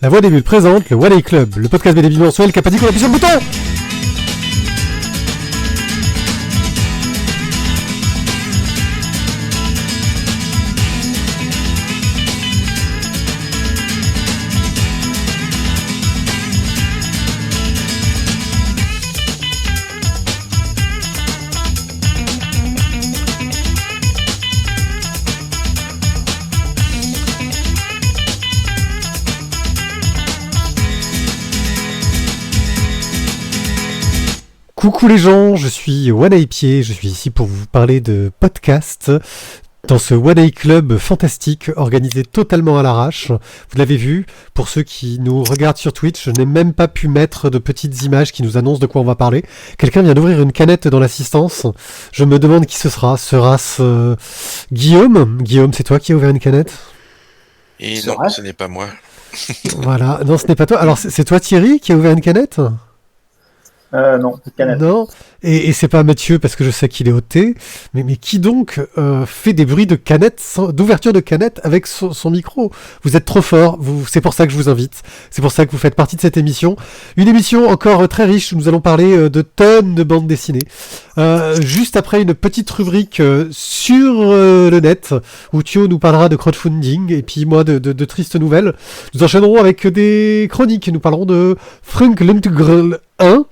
La Voix des Bulles présente le One Day Club, le podcast BD bimensuel qui a pas dit qu'on appuie sur le bouton. Coucou les gens, je suis One Eye Pied, je suis ici pour vous parler de podcast dans ce One Eye Club fantastique organisé totalement à l'arrache. Vous l'avez vu, pour ceux qui nous regardent sur Twitch, je n'ai même pas pu mettre de petites images qui nous annoncent de quoi on va parler. Quelqu'un vient d'ouvrir une canette dans l'assistance, je me demande qui ce sera. Sera-ce Guillaume ? Guillaume, c'est toi qui as ouvert une canette ? Et non, ce n'est pas moi. Voilà, non ce n'est pas toi. Alors c'est toi Thierry qui a ouvert une canette ? Non, petite canette. Non, et c'est pas Mathieu parce que je sais qu'il est au thé, mais qui donc fait des bruits de canettes, d'ouverture de canettes avec son micro ? Vous êtes trop fort, c'est pour ça que je vous invite, c'est pour ça que vous faites partie de cette émission. Une émission encore très riche où nous allons parler de tonnes de bandes dessinées. Juste après une petite rubrique sur le net où Thio nous parlera de crowdfunding et puis moi de tristes nouvelles. Nous enchaînerons avec des chroniques, nous parlerons de Frank Lundgren 1,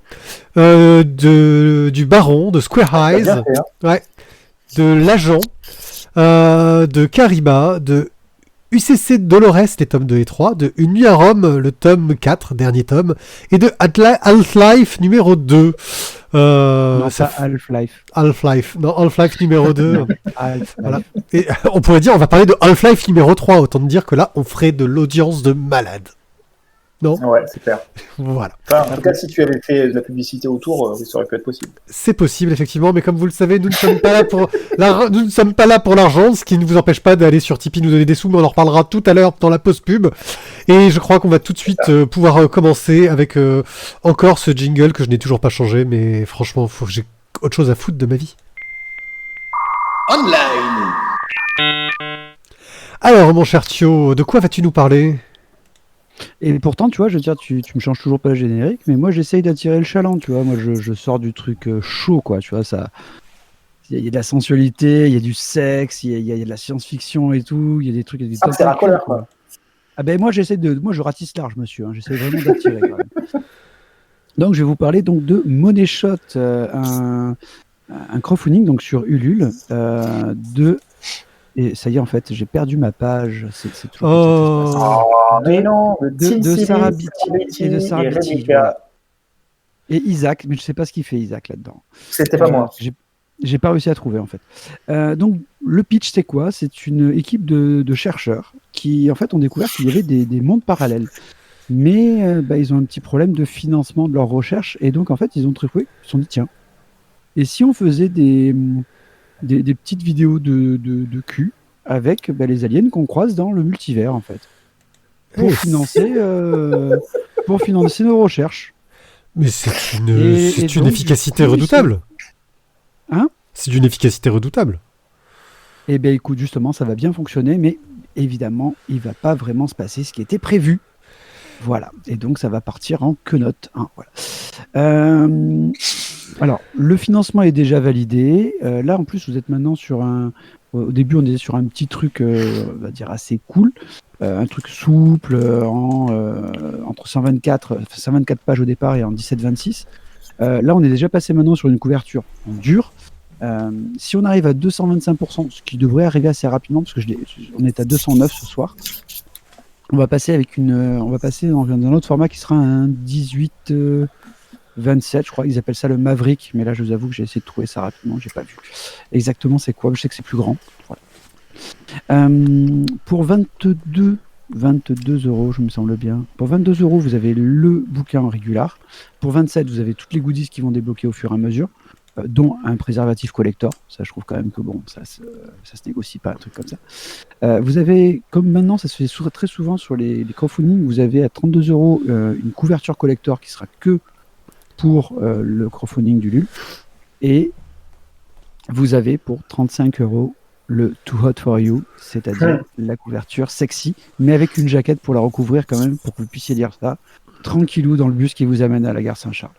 du Baron, de Square Eyes, ouais, de l'Agent, de Kariba, de UCC Dolores, les tomes 2 et 3, de Une nuit à Rome, le tome 4, dernier tome, et de Half-Life numéro 2. Non, ça Half-Life. Half-Life, non, Half-Life numéro 2. Half-Life. Voilà. Et on pourrait dire, on va parler de Half-Life numéro 3, autant dire que là, on ferait de l'audience de malade. Non ? Ouais, c'est clair. Voilà. Enfin, en tout cas, si tu avais fait de la publicité autour, ça aurait pu être possible. C'est possible, effectivement, mais comme vous le savez, nous ne sommes pas là pour l'argent, ce qui ne vous empêche pas d'aller sur Tipeee nous donner des sous, mais on en reparlera tout à l'heure dans la pause pub. Et je crois qu'on va tout de suite pouvoir commencer avec encore ce jingle que je n'ai toujours pas changé, mais franchement, faut que j'ai autre chose à foutre de ma vie. Online. Alors, mon cher Thio, de quoi vas-tu nous parler ? Et pourtant, tu vois, je veux dire, tu me changes toujours pas le générique, mais moi j'essaye d'attirer le chaland, tu vois. Moi je sors du truc chaud, quoi, tu vois. Ça, il y a de la sensualité, il y a du sexe, il y a de la science-fiction et tout, il y a des trucs. C'est racoleur, quoi. Ah ben moi moi je ratisse large, monsieur. Hein, j'essaie vraiment d'attirer. Quand même. Donc je vais vous parler donc de Money Shot, un crowdfunding donc sur Ulule Et ça y est, en fait, j'ai perdu ma page. C'est toujours mais non, de Sarah Beatty et de Sarah Beatty. Et Isaac, mais je sais pas ce qu'il fait Isaac là-dedans. C'était pas moi. J'ai pas réussi à trouver en fait. Donc le pitch c'est quoi ? C'est une équipe de chercheurs qui en fait ont découvert qu'il y avait des mondes parallèles. Mais ils ont un petit problème de financement de leurs recherches et donc en fait ils ont trouvé, ils se sont dit tiens, et si on faisait des petites vidéos de cul avec les aliens qu'on croise dans le multivers en fait pour financer nos recherches. Mais c'est une efficacité redoutable. Hein ? C'est d'une efficacité redoutable. Eh bien écoute, justement ça va bien fonctionner, mais évidemment il va pas vraiment se passer ce qui était prévu. Voilà, et donc ça va partir en quenotte. Hein, voilà. Alors, le financement est déjà validé. Là, en plus, vous êtes maintenant sur au début, on était sur un petit truc, on va dire, assez cool. Un truc souple, entre 124 pages au départ et en 17-26. Là, on est déjà passé maintenant sur une couverture en dur. Si on arrive à 225%, ce qui devrait arriver assez rapidement, parce que on est à 209 ce soir, on va passer dans un autre format qui sera un 18... 27, je crois qu'ils appellent ça le Maverick, mais là je vous avoue que j'ai essayé de trouver ça rapidement, j'ai pas vu exactement c'est quoi, je sais que c'est plus grand. Voilà. Pour 22 €, je me semble bien. Pour 22 €, vous avez le bouquin en régular. Pour 27, vous avez toutes les goodies qui vont débloquer au fur et à mesure, dont un préservatif collector. Ça, je trouve quand même que bon, ça se négocie pas, un truc comme ça. Vous avez, comme maintenant, ça se fait très souvent sur les crowdfunding, vous avez à 32 € une couverture collector qui sera que pour le crowdfunding du LUL, et vous avez pour 35 € le Too Hot for You, c'est-à-dire la couverture sexy, mais avec une jaquette pour la recouvrir quand même, pour que vous puissiez lire ça tranquillou dans le bus qui vous amène à la gare Saint-Charles.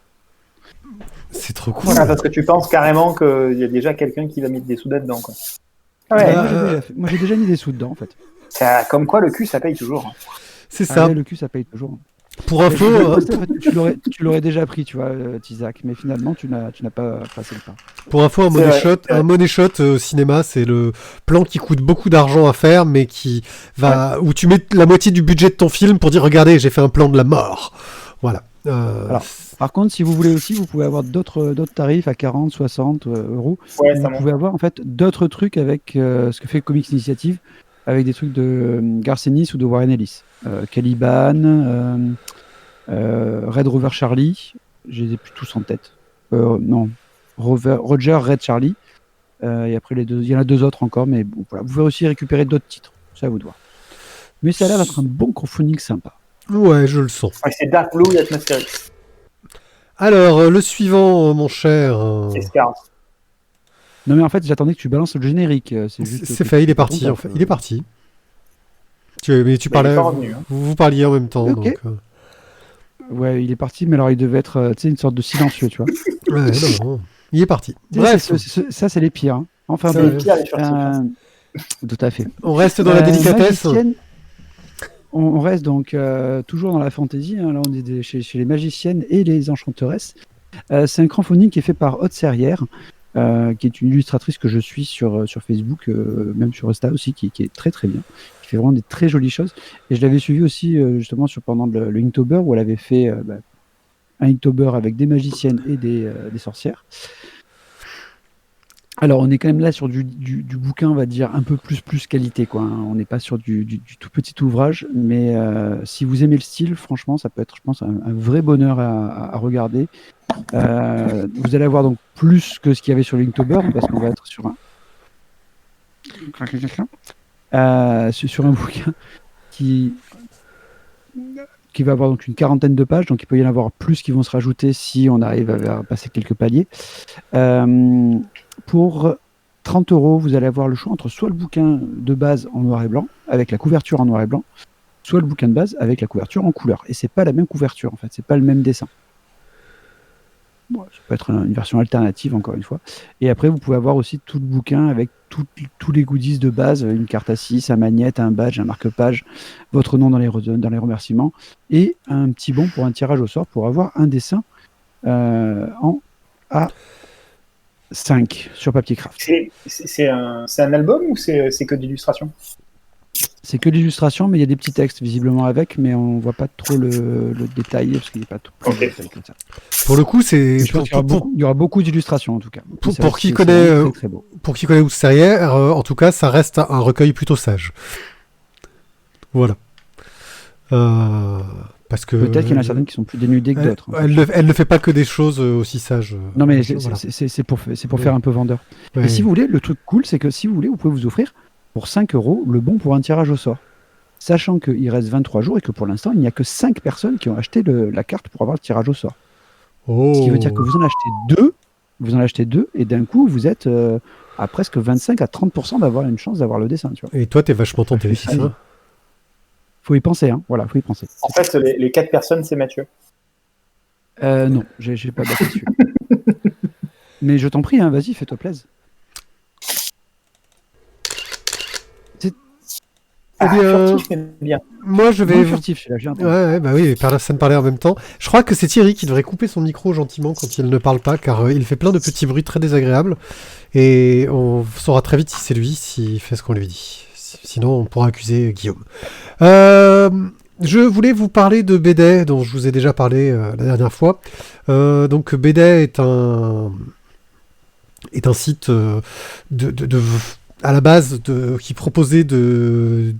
C'est trop cool. Voilà, parce que tu penses carrément qu'il y a déjà quelqu'un qui va mettre des sous dedans, quoi. Ouais, moi j'ai déjà mis des sous dedans en fait. Comme quoi le cul ça paye toujours. C'est ça. Ouais, le cul ça paye toujours. Pour info, tu l'aurais déjà pris, tu vois, Tizak, mais finalement tu n'as pas passé le pas. pour info, un money shot au cinéma, c'est le plan qui coûte beaucoup d'argent à faire, mais qui va où tu mets la moitié du budget de ton film pour dire regardez, j'ai fait un plan de la mort. Voilà. Alors, par contre, si vous voulez aussi, vous pouvez avoir d'autres tarifs à 40, 60 euros. Ouais, vous pouvez avoir en fait d'autres trucs avec ce que fait Comics Initiative, avec des trucs de Garth Ennis ou de Warren Ellis. Caliban, Red Rover Charlie, je les ai plus tous en tête. Non, Roger Red Charlie. Et après les deux, il y en a deux autres encore, mais bon, voilà. Vous pouvez aussi récupérer d'autres titres, ça à vous de voir. Mais ça a l'air d'être un bon crowdfunding sympa. Ouais, je le sens. Ouais, c'est Dark Blue et Atmospheric. Alors, le suivant, mon cher. C'est Scars. Non mais en fait, j'attendais que tu balances le générique. C'est fait, il est parti. En fait. Il est parti. Mais tu parlais. Revenu, hein. Vous parliez en même temps. Okay. Donc, Ouais, il est parti, mais alors il devait être une sorte de silencieux, tu vois. Ouais, non. Il est parti. Bref. Ça, c'est les pires. Hein. Enfin, C'est les pires, les furtifs. tout à fait. On reste dans la délicatesse. On reste donc toujours dans la fantasy. Hein. Là, on est chez les magiciennes et les enchanteresses. C'est un crowdfunding qui est fait par Haute Serrière, qui est une illustratrice que je suis sur Facebook, même sur Insta aussi, qui est très très bien, qui fait vraiment des très jolies choses. Et je l'avais suivi aussi justement pendant le Inktober, où elle avait fait un Inktober avec des magiciennes et des sorcières. Alors, on est quand même là sur du bouquin, on va dire, un peu plus qualité, quoi. Hein. On n'est pas sur du tout petit ouvrage, mais si vous aimez le style, franchement, ça peut être, je pense, un vrai bonheur à regarder. Vous allez avoir donc plus que ce qu'il y avait sur Linktober, parce qu'on va être sur un bouquin qui va avoir donc une quarantaine de pages, donc il peut y en avoir plus qui vont se rajouter si on arrive à passer quelques paliers. Pour 30 €, vous allez avoir le choix entre soit le bouquin de base en noir et blanc, avec la couverture en noir et blanc, soit le bouquin de base avec la couverture en couleur. Et c'est pas la même couverture, en fait, c'est pas le même dessin. Bon, ça peut être une version alternative, encore une fois. Et après, vous pouvez avoir aussi tout le bouquin avec tous les goodies de base, une carte à 6, un magnète, un badge, un marque-page, votre nom dans les remerciements, et un petit bon pour un tirage au sort pour avoir un dessin en A5 sur papier craft. C'est un album ou c'est que d'illustration? C'est que l'illustration, mais il y a des petits textes visiblement avec, mais on voit pas trop le détail parce qu'il n'est pas tout détaillé comme ça. Pour le coup, il y aura beaucoup d'illustrations en tout cas. Pour qui connaît Haute Serrière, en tout cas, ça reste un recueil plutôt sage. Voilà. Parce que peut-être qu'il y en a certaines qui sont plus dénudées que d'autres. Elle ne fait pas que des choses aussi sages. Non, mais c'est pour faire un peu vendeur. Ouais. Et si vous voulez, le truc cool, c'est que si vous voulez, vous pouvez vous offrir pour 5 € le bon pour un tirage au sort. Sachant qu'il reste 23 jours et que pour l'instant, il n'y a que 5 personnes qui ont acheté la carte pour avoir le tirage au sort. Oh. Ce qui veut dire que vous en achetez deux, et d'un coup, vous êtes à presque 25 à 30% d'avoir une chance d'avoir le dessin. Tu vois. Et toi, t'es vachement tenté. Faut y penser, hein. Voilà, faut y penser. En fait, les 4 personnes, c'est Mathieu. Non, j'ai pas battu dessus. Mais je t'en prie, hein, vas-y, fais-toi plaisir. Bien. Moi, je vais. Furtif, bah oui, ça me parlait en même temps. Je crois que c'est Thierry qui devrait couper son micro gentiment quand il ne parle pas, car il fait plein de petits bruits très désagréables. Et on saura très vite si c'est lui, s'il fait ce qu'on lui dit. Sinon, on pourra accuser Guillaume. Je voulais vous parler de BD, dont je vous ai déjà parlé la dernière fois. Donc, BD est un site à la base qui proposait de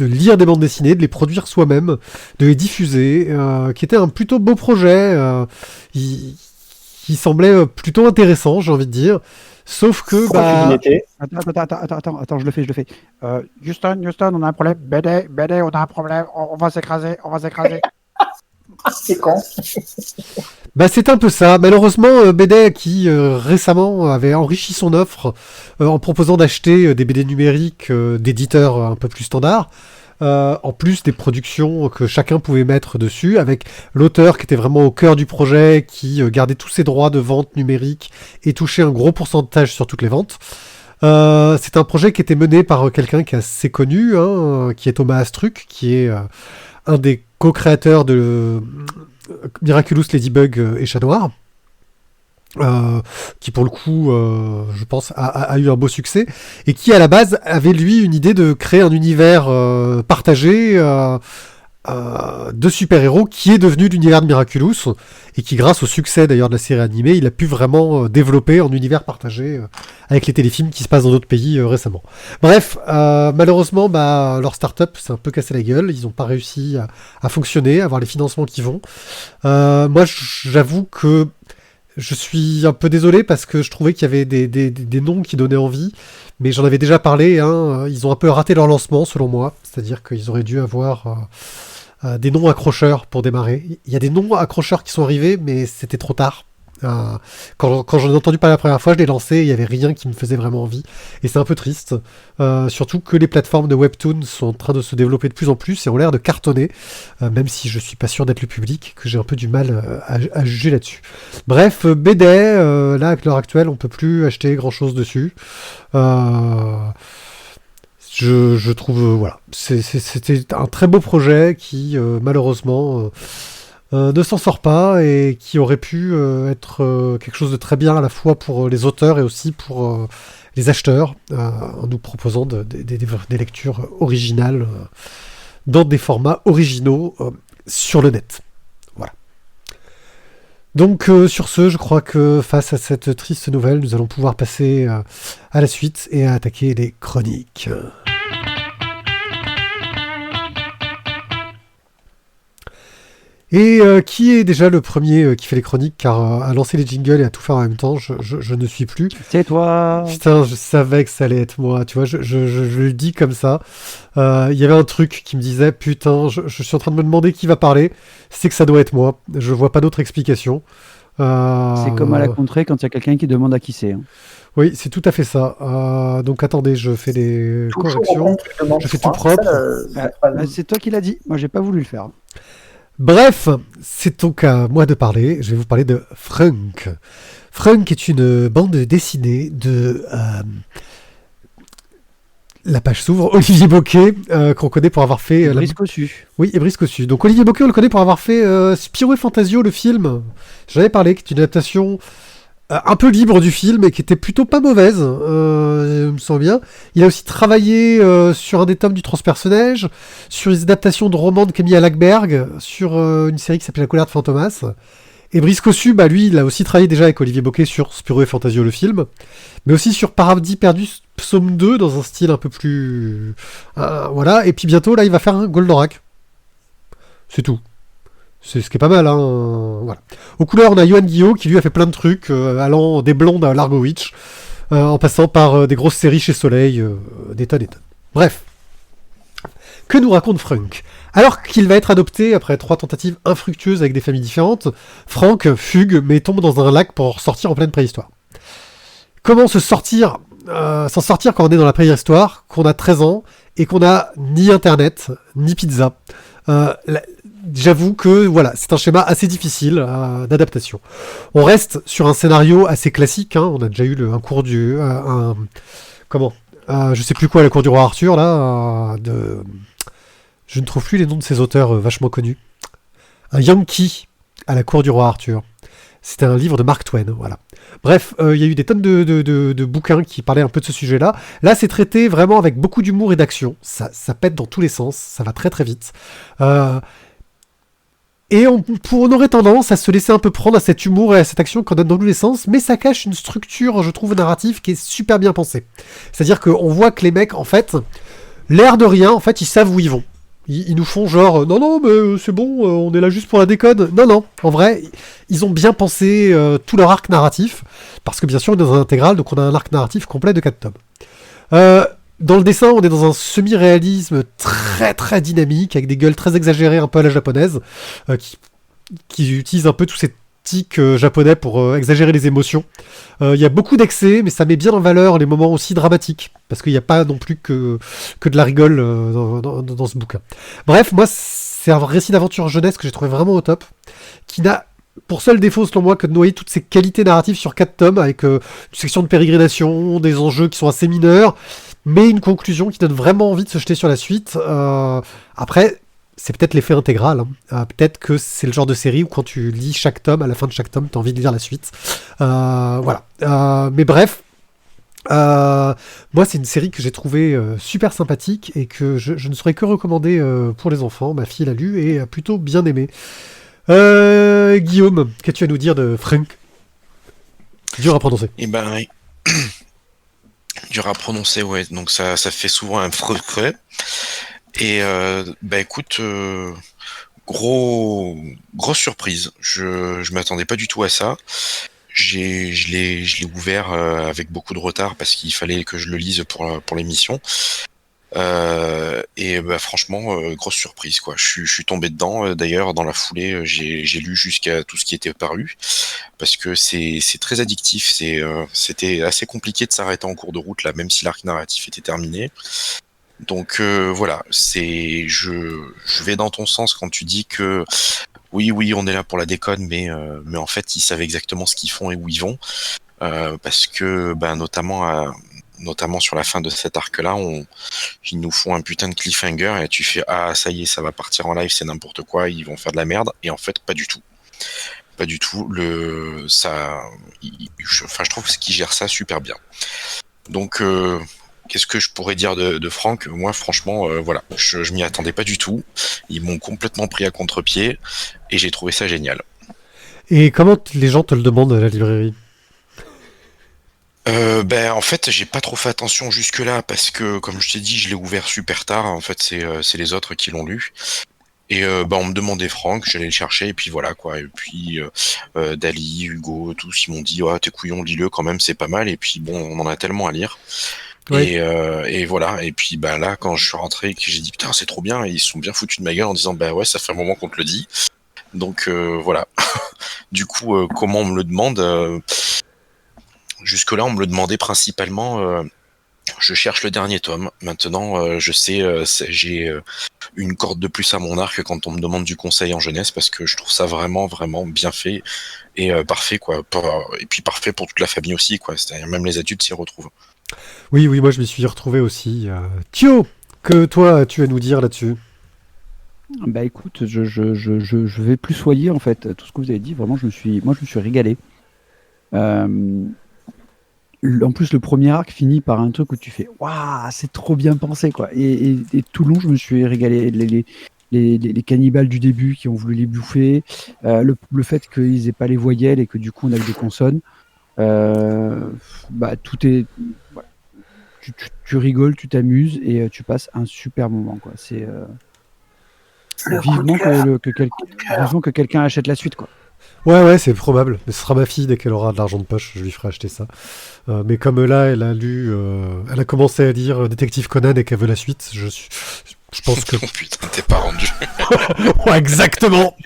lire des bandes dessinées, de les produire soi-même, de les diffuser, qui était un plutôt beau projet, qui semblait plutôt intéressant, j'ai envie de dire. Sauf que... Attends, je le fais. Houston, on a un problème. BD, on a un problème, on va s'écraser. C'est con. Bah c'est un peu ça. Malheureusement, BD qui récemment avait enrichi son offre en proposant d'acheter des BD numériques d'éditeurs un peu plus standards, en plus des productions que chacun pouvait mettre dessus, avec l'auteur qui était vraiment au cœur du projet, qui gardait tous ses droits de vente numérique et touchait un gros pourcentage sur toutes les ventes. C'est un projet qui était mené par quelqu'un qui est assez connu, qui est Thomas Astruc, qui est un des co-créateurs de Miraculous, Ladybug et Chat Noir, qui pour le coup, je pense, a eu un beau succès, et qui à la base avait lui une idée de créer un univers partagé de super-héros qui est devenu l'univers de Miraculous, et qui grâce au succès d'ailleurs de la série animée, il a pu vraiment développer en univers partagé avec les téléfilms qui se passent dans d'autres pays récemment. Bref, malheureusement, leur start-up s'est un peu cassé la gueule, ils n'ont pas réussi à fonctionner, à avoir les financements qu'ils vont. Moi, j'avoue que je suis un peu désolé parce que je trouvais qu'il y avait des noms qui donnaient envie, mais j'en avais déjà parlé, ils ont un peu raté leur lancement selon moi, c'est-à-dire qu'ils auraient dû avoir des noms accrocheurs pour démarrer. Il y a des noms accrocheurs qui sont arrivés, mais c'était trop tard. Quand j'en ai entendu parler la première fois, je l'ai lancé, il n'y avait rien qui me faisait vraiment envie, et c'est un peu triste, surtout que les plateformes de Webtoon sont en train de se développer de plus en plus et ont l'air de cartonner, même si je suis pas sûr d'être le public, que j'ai un peu du mal à juger là-dessus. Bref, BD, là, à l'heure actuelle, on peut plus acheter grand-chose dessus. Je trouve, voilà, c'était un très beau projet qui, malheureusement, ne s'en sort pas, et qui aurait pu être quelque chose de très bien à la fois pour les auteurs et aussi pour les acheteurs, en nous proposant des lectures originales dans des formats originaux sur le net. Voilà. Donc sur ce, je crois que face à cette triste nouvelle, nous allons pouvoir passer à la suite et à attaquer les chroniques. Et qui est déjà le premier qui fait les chroniques, car à lancer les jingles et à tout faire en même temps, je ne suis plus. C'est toi. Putain, je savais que ça allait être moi, tu vois, je le dis comme ça. Il y avait un truc qui me disait, putain, je suis en train de me demander qui va parler, c'est que ça doit être moi, je vois pas d'autre explication. C'est comme à la contrée quand il y a quelqu'un qui demande à qui c'est. Oui, c'est tout à fait ça. Donc attendez, je fais des corrections, je fais tout propre. C'est toi qui l'as dit, moi j'ai pas voulu le faire. Bref, c'est donc à moi de parler. Je vais vous parler de Frunk. Frunk est une bande dessinée de... La page s'ouvre. Olivier Bocquet, qu'on connaît pour avoir fait... Et Brice Cossu. Oui, et Brice Cossu. Donc Olivier Bocquet, on le connaît pour avoir fait Spirou et Fantasio, le film. J'en avais parlé, qui est une adaptation un peu libre du film et qui était plutôt pas mauvaise, je me sens bien. Il a aussi travaillé sur un des tomes du Transpersonnage, sur les adaptations de romans de Camille Lackberg, sur une série qui s'appelle La colère de Fantomas. Et Brice Cossu, lui, il a aussi travaillé déjà avec Olivier Bocquet sur Spirou et Fantasio, le film, mais aussi sur Paradis perdu, psaume 2, dans un style un peu plus... voilà, et puis bientôt, là, il va faire un Goldorak. C'est tout. C'est ce qui est pas mal, voilà. Aux couleurs, on a Yoann Guillot qui lui a fait plein de trucs, allant des blondes à Largo Witch, en passant par des grosses séries chez Soleil, des tonnes et tonnes. Bref. Que nous raconte Frunk ? Alors qu'il va être adopté après 3 tentatives infructueuses avec des familles différentes, Frank fugue mais tombe dans un lac pour sortir en pleine préhistoire. Comment s'en sortir quand on est dans la préhistoire, qu'on a 13 ans et qu'on a ni internet, ni pizza. J'avoue que voilà, c'est un schéma assez difficile d'adaptation. On reste sur un scénario assez classique, on a déjà eu un cours du... je sais plus quoi, la cour du roi Arthur, là, je ne trouve plus les noms de ces auteurs vachement connus. Un Yankee à la cour du roi Arthur. C'était un livre de Mark Twain, voilà. Bref, il y a eu des tonnes de bouquins qui parlaient un peu de ce sujet-là. Là, c'est traité vraiment avec beaucoup d'humour et d'action. Ça pète dans tous les sens, ça va très très vite. Et on aurait tendance à se laisser un peu prendre à cet humour et à cette action qu'on donne dans tous les sens, mais ça cache une structure, je trouve, narrative qui est super bien pensée. C'est-à-dire qu'on voit que les mecs, en fait, l'air de rien, en fait, ils savent où ils vont. Ils nous font genre, non, mais c'est bon, on est là juste pour la déconne. Non, en vrai, ils ont bien pensé tout leur arc narratif, parce que bien sûr, on est dans un intégral, donc on a un arc narratif complet de 4 tomes. Dans le dessin, on est dans un semi-réalisme très très dynamique, avec des gueules très exagérées, un peu à la japonaise, qui utilisent un peu tous ces slapstick japonais pour exagérer les émotions. Il y a beaucoup d'excès, mais ça met bien en valeur les moments aussi dramatiques, parce qu'il n'y a pas non plus que de la rigole dans ce bouquin. Bref, moi, c'est un récit d'aventure jeunesse que j'ai trouvé vraiment au top, qui n'a pour seul défaut, selon moi, que de noyer toutes ces qualités narratives sur 4 tomes, avec une section de pérégrination, des enjeux qui sont assez mineurs, mais une conclusion qui donne vraiment envie de se jeter sur la suite. Après, c'est peut-être l'effet intégral. Peut-être que c'est le genre de série où quand tu lis chaque tome, à la fin de chaque tome, tu as envie de lire la suite. Voilà. Mais bref, moi, c'est une série que j'ai trouvée super sympathique et que je ne saurais que recommander pour les enfants. Ma fille l'a lu et a plutôt bien aimé. Guillaume, qu'as-tu à nous dire de Frank? Dur à prononcer. Eh ben, oui. Dur à prononcer, ouais. Donc ça fait souvent un freux. Et bah écoute, grosse surprise. Je m'attendais pas du tout à ça. Je l'ai ouvert avec beaucoup de retard parce qu'il fallait que je le lise pour l'émission. Et bah franchement, grosse surprise quoi. Je suis tombé dedans. D'ailleurs, dans la foulée, j'ai lu jusqu'à tout ce qui était paru parce que c'est très addictif. C'était assez compliqué de s'arrêter en cours de route là, même si l'arc narratif était terminé. Donc voilà, je vais dans ton sens quand tu dis que oui, on est là pour la déconne, mais en fait, ils savent exactement ce qu'ils font et où ils vont, parce que bah, notamment sur la fin de cet arc-là, ils nous font un putain de cliffhanger et tu fais ah ça y est, ça va partir en live, c'est n'importe quoi, ils vont faire de la merde, et en fait pas du tout. Pas du tout. Je trouve qu'ils gèrent ça super bien. Donc qu'est-ce que je pourrais dire de Frank? Moi, franchement, voilà, je m'y attendais pas du tout. Ils m'ont complètement pris à contre-pied et j'ai trouvé ça génial. Et comment les gens te le demandent à la librairie? En fait, j'ai pas trop fait attention jusque-là parce que, comme je t'ai dit, je l'ai ouvert super tard. En fait, c'est les autres qui l'ont lu. Et on me demandait Franck, j'allais le chercher et puis voilà quoi. Et puis Dali, Hugo, tous ils m'ont dit t'es couillon, lis-le quand même, c'est pas mal. Et puis bon, on en a tellement à lire. Oui. Et voilà. Et puis là, quand je suis rentré et que j'ai dit putain c'est trop bien, et ils se sont bien foutus de ma gueule en disant ouais ça fait un moment qu'on te le dit. Donc voilà. Du coup, comment on me le demande jusque-là, on me le demandait principalement. Je cherche le dernier tome. Maintenant, je sais, j'ai une corde de plus à mon arc quand on me demande du conseil en jeunesse parce que je trouve ça vraiment, vraiment bien fait et parfait quoi. Et puis parfait pour toute la famille aussi quoi. C'est-à-dire même les adultes s'y retrouvent. Oui, moi je m'y suis retrouvé aussi. Thio, que toi tu as à nous dire là-dessus? Bah écoute, je vais plus soyer en fait tout ce que vous avez dit. Vraiment, je me suis régalé. En plus, le premier arc finit par un truc où tu fais waouh, c'est trop bien pensé quoi. Et tout le long, je me suis régalé. Les cannibales du début qui ont voulu les bouffer, le fait qu'ils aient pas les voyelles et que du coup on a que des consonnes. Tout est. Voilà. Tu rigoles, tu t'amuses et tu passes un super moment quoi. C'est vivement que quelqu'un achète la suite quoi. Ouais, c'est probable. Mais ce sera ma fille dès qu'elle aura de l'argent de poche, je lui ferai acheter ça. Mais comme là, elle a commencé à lire Détective Conan et qu'elle veut la suite, je pense que... Oh putain, t'es pas rendu. Ouais, exactement.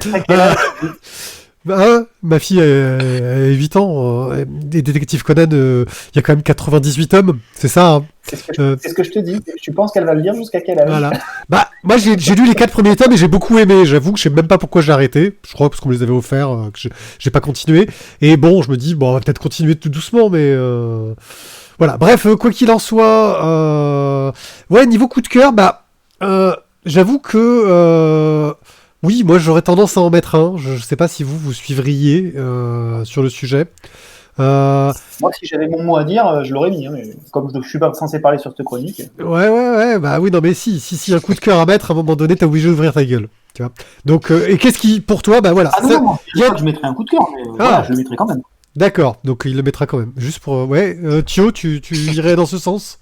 Ma fille a 8 ans. Et Détective Conan, il y a quand même 98 tomes, c'est ça hein. C'est ce que je te dis. Tu penses qu'elle va le lire jusqu'à quel âge? Voilà. Moi j'ai lu les 4 premiers tomes et j'ai beaucoup aimé. J'avoue que je sais même pas pourquoi j'ai arrêté. Je crois parce qu'on me les avait offerts, que j'ai pas continué. Et bon, je me dis on va peut-être continuer tout doucement, mais voilà. Bref, quoi qu'il en soit, niveau coup de cœur, j'avoue que oui, moi j'aurais tendance à en mettre un. Je sais pas si vous suivriez sur le sujet. Moi, si j'avais mon mot à dire, je l'aurais mis. Hein, mais comme je suis pas censé parler sur cette chronique. Ouais. Bah oui, non, mais si un coup de cœur à mettre, à un moment donné, t'es obligé d'ouvrir ta gueule. Tu vois. Donc, et qu'est-ce qui, pour toi, voilà. Ah non, je mettrais un coup de cœur, mais voilà, je le mettrais quand même. D'accord, donc il le mettra quand même. Juste pour. Thio, tu irais dans ce sens?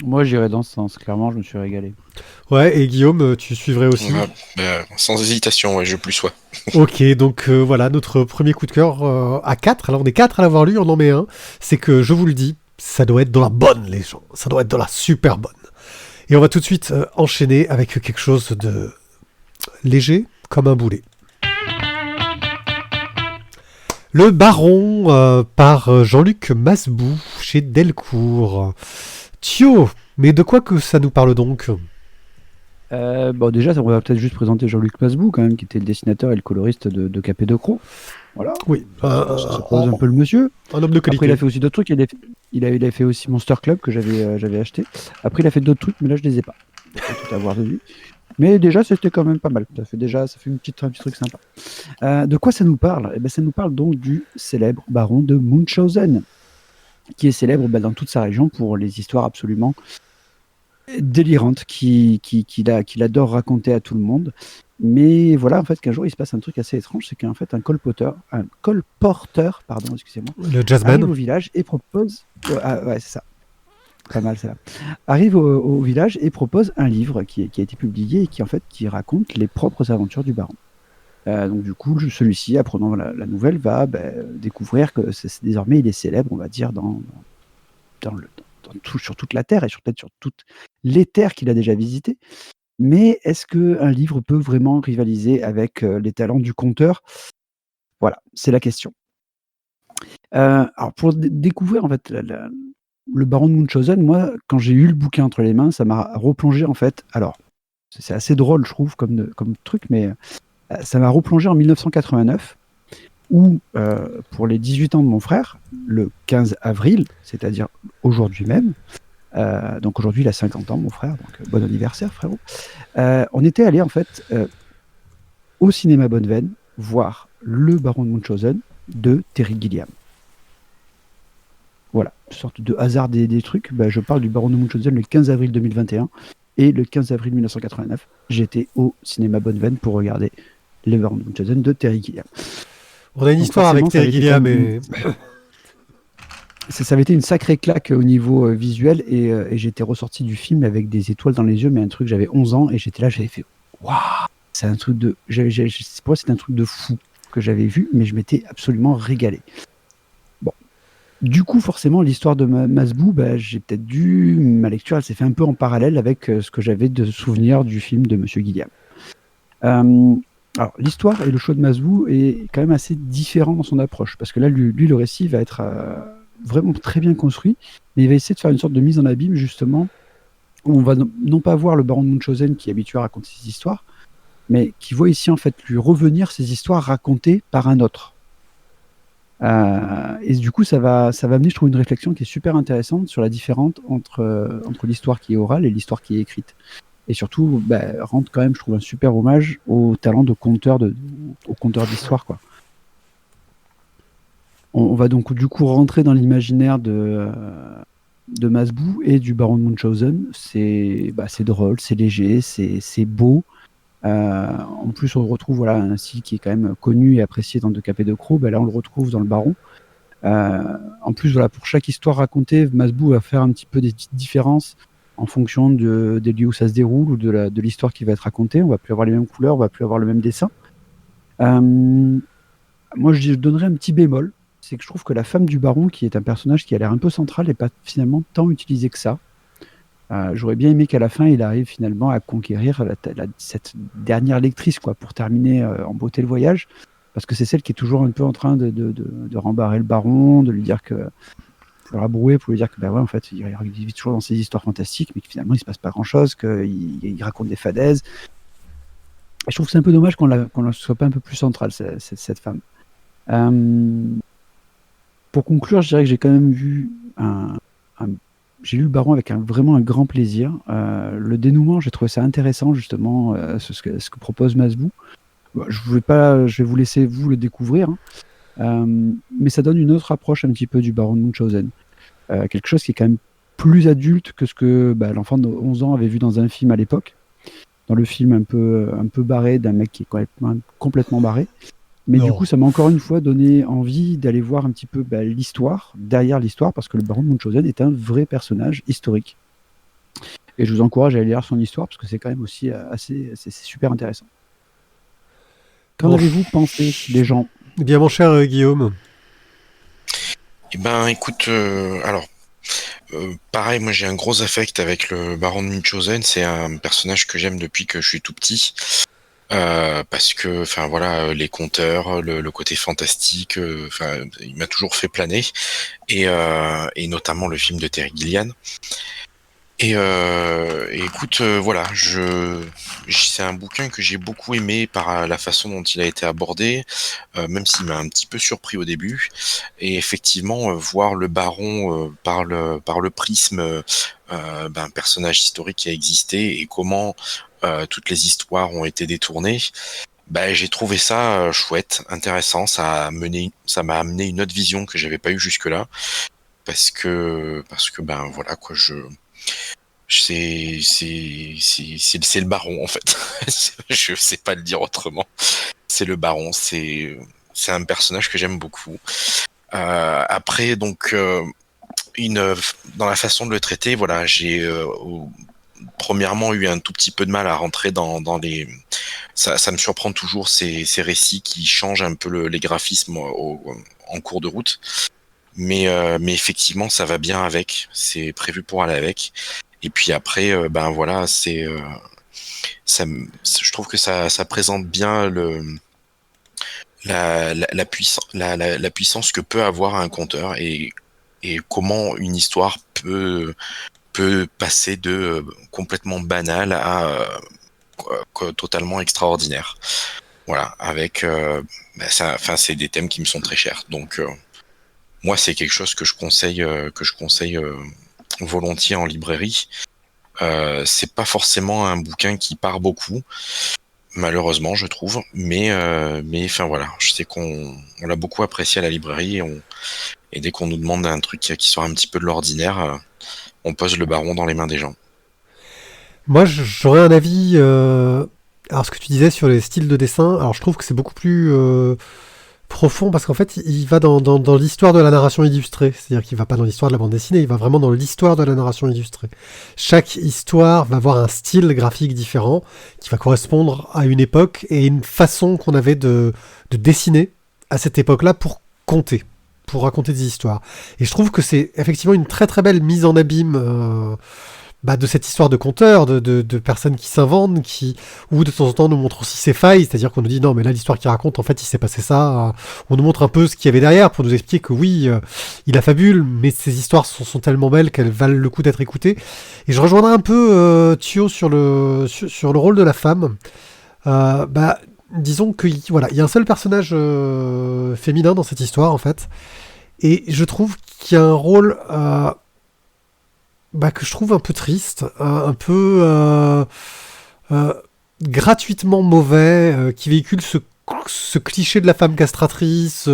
Moi, j'irais dans ce sens. Clairement, je me suis régalé. Ouais, et Guillaume, tu suivrais aussi? Sans hésitation, ouais, je plus sois. Ok, donc voilà, notre premier coup de cœur à 4. Alors, on est 4 à l'avoir lu, on en met un. C'est que, je vous le dis, ça doit être dans la bonne, les gens. Ça doit être dans la super bonne. Et on va tout de suite enchaîner avec quelque chose de léger, comme un boulet. Le Baron par Jean-Luc Masbou chez Delcourt. Thio, mais de quoi que ça nous parle donc? Bon, déjà, on va peut-être juste présenter Jean-Luc Masbou, quand même, qui était le dessinateur et le coloriste de Capet de Croc. Voilà. Oui. Ça pose un peu le monsieur. Un homme de qualité. Après, il a fait aussi d'autres trucs. Il a fait aussi Monster Club, que j'avais acheté. Après, il a fait d'autres trucs, mais là, je les ai pas. Faut tout avoir de lui. Mais déjà, c'était quand même pas mal. Ça fait un petit truc sympa. De quoi ça nous parle? Eh ben, ça nous parle donc du célèbre baron de Munchausen, qui est célèbre dans toute sa région pour les histoires absolument délirantes qu'il adore raconter à tout le monde. Mais voilà, en fait, qu'un jour, il se passe un truc assez étrange, c'est qu'en fait, un colporteur, pardon, excusez-moi, Le Jazzman. arrive au village et propose... ouais, c'est ça. Pas mal, celle-là. Arrive au village et propose un livre qui a été publié et qui raconte les propres aventures du baron. Donc du coup, celui-ci, apprenant la nouvelle, va découvrir que désormais il est célèbre, on va dire, sur toute la Terre et peut-être sur toutes les terres qu'il a déjà visitées. Mais est-ce qu'un livre peut vraiment rivaliser avec les talents du conteur? Voilà, c'est la question. Alors pour découvrir en fait le baron de Munchausen, moi, quand j'ai eu le bouquin entre les mains, ça m'a replongé en fait. Alors, c'est assez drôle, je trouve, comme truc, mais ça m'a replongé en 1989, où, pour les 18 ans de mon frère, le 15 avril, c'est-à-dire aujourd'hui même, donc aujourd'hui il a 50 ans, mon frère, donc bon anniversaire, frérot, on était allé en fait au cinéma Bonneveine voir le baron de Munchausen de Terry Gilliam. Voilà, sorte de hasard des trucs. Je parle du baron de Munchausen le 15 avril 2021 et le 15 avril 1989, j'étais au cinéma Bonneveine pour regarder le baron de Munchausen de Terry Gilliam. On a une histoire avec Terry Gilliam et... Ça avait été une sacrée claque au niveau visuel et j'étais ressorti du film avec des étoiles dans les yeux, mais un truc, j'avais 11 ans et j'étais là, j'avais fait waouh, c'est un truc de... Pour moi, c'est un truc de fou que j'avais vu, mais je m'étais absolument régalé. Du coup, forcément, l'histoire de Masbou, j'ai peut-être ma lecture, elle s'est fait un peu en parallèle avec ce que j'avais de souvenirs du film de Monsieur Gilliam. Alors, l'histoire et le show de Masbou est quand même assez différent dans son approche, parce que là, lui le récit va être vraiment très bien construit, mais il va essayer de faire une sorte de mise en abîme, justement, où on va non pas voir le baron de Munchausen qui est habitué à raconter ses histoires, mais qui voit ici, en fait, lui revenir ses histoires racontées par un autre. Et du coup, ça va amener, je trouve, une réflexion qui est super intéressante sur la différence entre l'histoire qui est orale et l'histoire qui est écrite. Et surtout, rendre quand même, je trouve, un super hommage au talent de conteur d'histoire, quoi. On va donc du coup rentrer dans l'imaginaire de Masbou et du baron de Munchausen. C'est drôle, c'est léger, c'est beau. En plus, on retrouve un style qui est quand même connu et apprécié dans De Capet de Croc. Là, on le retrouve dans le Baron. En plus, pour chaque histoire racontée, Masbou va faire un petit peu des petites différences en fonction des lieux où ça se déroule ou de l'histoire qui va être racontée. On va plus avoir les mêmes couleurs, on va plus avoir le même dessin. Moi, je donnerais un petit bémol. C'est que je trouve que la femme du Baron, qui est un personnage qui a l'air un peu central, n'est pas finalement tant utilisée que ça. J'aurais bien aimé qu'à la fin, il arrive finalement à conquérir cette dernière lectrice, quoi, pour terminer en beauté le voyage, parce que c'est celle qui est toujours un peu en train de rembarrer le baron, de lui dire que... de rabrouer pour lui dire que en fait, il vit toujours dans ses histoires fantastiques, mais que finalement, il se passe pas grand-chose, qu'il raconte des fadaises. Et je trouve que c'est un peu dommage qu'on ne soit pas un peu plus centrale, cette femme. Pour conclure, je dirais que j'ai quand même vu j'ai lu le Baron avec vraiment un grand plaisir. Le dénouement, j'ai trouvé ça intéressant, justement, ce que propose Masbou. Je vais vous laisser vous le découvrir, hein. Mais ça donne une autre approche un petit peu du Baron de Munchausen. Quelque chose qui est quand même plus adulte que ce que l'enfant de 11 ans avait vu dans un film à l'époque. Dans le film un peu barré, d'un mec qui est complètement barré. Mais du coup, ça m'a encore une fois donné envie d'aller voir un petit peu l'histoire, derrière l'histoire, parce que le baron de Munchausen est un vrai personnage historique. Et je vous encourage à aller lire son histoire, parce que c'est quand même aussi c'est super intéressant. Qu'en avez-vous pensé, les gens? Eh bien, mon cher Guillaume. Eh ben, écoute, pareil, moi j'ai un gros affect avec le baron de Munchausen. C'est un personnage que j'aime depuis que je suis tout petit. parce que, enfin voilà, les conteurs, le côté fantastique, enfin, il m'a toujours fait planer, et notamment le film de Terry Gilliam. Et écoute, voilà, c'est un bouquin que j'ai beaucoup aimé par la façon dont il a été abordé, même s'il m'a un petit peu surpris au début. Et effectivement, voir le baron par le prisme d'un personnage historique qui a existé et comment toutes les histoires ont été détournées, j'ai trouvé ça chouette, intéressant. Ça m'a amené une autre vision que j'avais pas eu jusque-là, parce que ben voilà quoi, c'est le baron en fait. Je sais pas le dire autrement. C'est le baron, c'est un personnage que j'aime beaucoup. Après donc dans la façon de le traiter, voilà, j'ai premièrement eu un tout petit peu de mal à rentrer dans les. Ça me surprend toujours ces récits qui changent un peu les graphismes en cours de route. Mais effectivement, ça va bien avec. C'est prévu pour aller avec. Et puis après, voilà, je trouve que ça présente bien la puissance que peut avoir un conteur, et comment une histoire peut passer de complètement banal à totalement extraordinaire. Voilà, avec c'est des thèmes qui me sont très chers. Donc moi, c'est quelque chose que je conseille volontiers en librairie. C'est pas forcément un bouquin qui part beaucoup, malheureusement, je trouve, mais enfin voilà, je sais qu'on l'a beaucoup apprécié à la librairie, et dès qu'on nous demande un truc qui sort un petit peu de l'ordinaire, on pose le baron dans les mains des gens. Moi, j'aurais un avis. Alors, ce que tu disais sur les styles de dessin, alors je trouve que c'est beaucoup plus profond, parce qu'en fait, il va dans l'histoire de la narration illustrée. C'est-à-dire qu'il va pas dans l'histoire de la bande dessinée, il va vraiment dans l'histoire de la narration illustrée. Chaque histoire va avoir un style graphique différent qui va correspondre à une époque et une façon qu'on avait de dessiner à cette époque-là pour compter, pour raconter des histoires. Et je trouve que c'est effectivement une très très belle mise en abîme de cette histoire de conteur, de personnes qui s'inventent, ou de temps en temps nous montrent aussi ses failles, c'est-à-dire qu'on nous dit non mais là l'histoire qu'il raconte, en fait il s'est passé ça, on nous montre un peu ce qu'il y avait derrière pour nous expliquer que oui, il a fabule, mais ces histoires sont tellement belles qu'elles valent le coup d'être écoutées. Et je rejoindrai un peu Thio sur le rôle de la femme. Disons que voilà, il y a un seul personnage féminin dans cette histoire en fait, et je trouve qu'il y a un rôle que je trouve un peu triste, un peu gratuitement mauvais, qui véhicule ce cliché de la femme castratrice,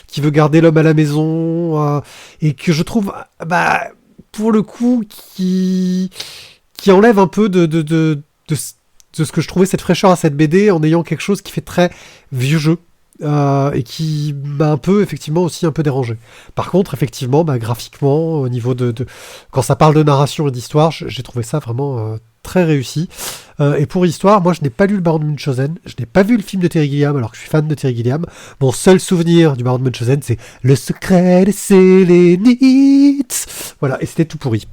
qui veut garder l'homme à la maison, et que je trouve, pour le coup, qui enlève un peu de ce que je trouvais cette fraîcheur à cette BD, en ayant quelque chose qui fait très vieux jeu. Et qui m'a un peu, effectivement, aussi un peu dérangé. Par contre, effectivement, graphiquement, au niveau de quand ça parle de narration et d'histoire, j'ai trouvé ça vraiment très réussi. Et pour histoire, moi, je n'ai pas lu le Baron de Munchausen, je n'ai pas vu le film de Terry Gilliam, alors que je suis fan de Terry Gilliam. Mon seul souvenir du Baron de Munchausen, c'est Le secret des Sélénites. Voilà, et c'était tout pourri.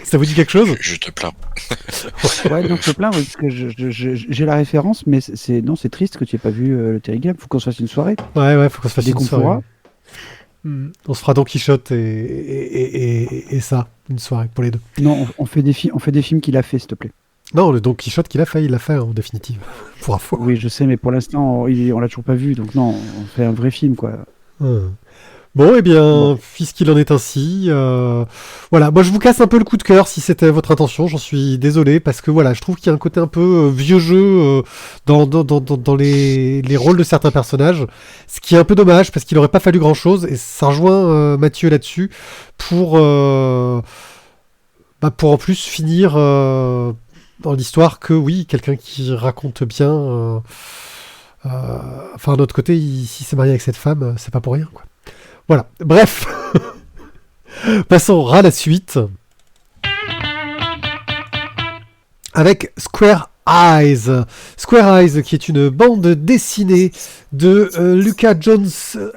Ça vous dit quelque chose ? Je te plains. Ouais, non, je te plains, parce que j'ai la référence, mais c'est triste que tu n'aies pas vu le Terry Gilliam. Faut qu'on se fasse une soirée. Ouais, faut qu'on se fasse une soirée. Pourra. On se fera Don Quichotte et ça, une soirée pour les deux. Non, on fait des films qu'il a fait, s'il te plaît. Non, le Don Quichotte qu'il a fait, il l'a fait en définitive. Pour info. Oui, je sais, mais pour l'instant, on l'a toujours pas vu, donc non, on fait un vrai film, quoi. Bon, eh bien, puisqu'il en est ainsi, voilà, moi je vous casse un peu le coup de cœur si c'était votre intention, j'en suis désolé, parce que voilà, je trouve qu'il y a un côté un peu vieux jeu dans les rôles de certains personnages, ce qui est un peu dommage, parce qu'il aurait pas fallu grand-chose, et ça rejoint Mathieu là-dessus, pour en plus finir dans l'histoire que oui, quelqu'un qui raconte bien, d'un autre côté, s'il s'est marié avec cette femme, c'est pas pour rien, quoi. Voilà, bref. Passons à la suite. Avec Square Eyes. Square Eyes, qui est une bande dessinée de Lucas Jones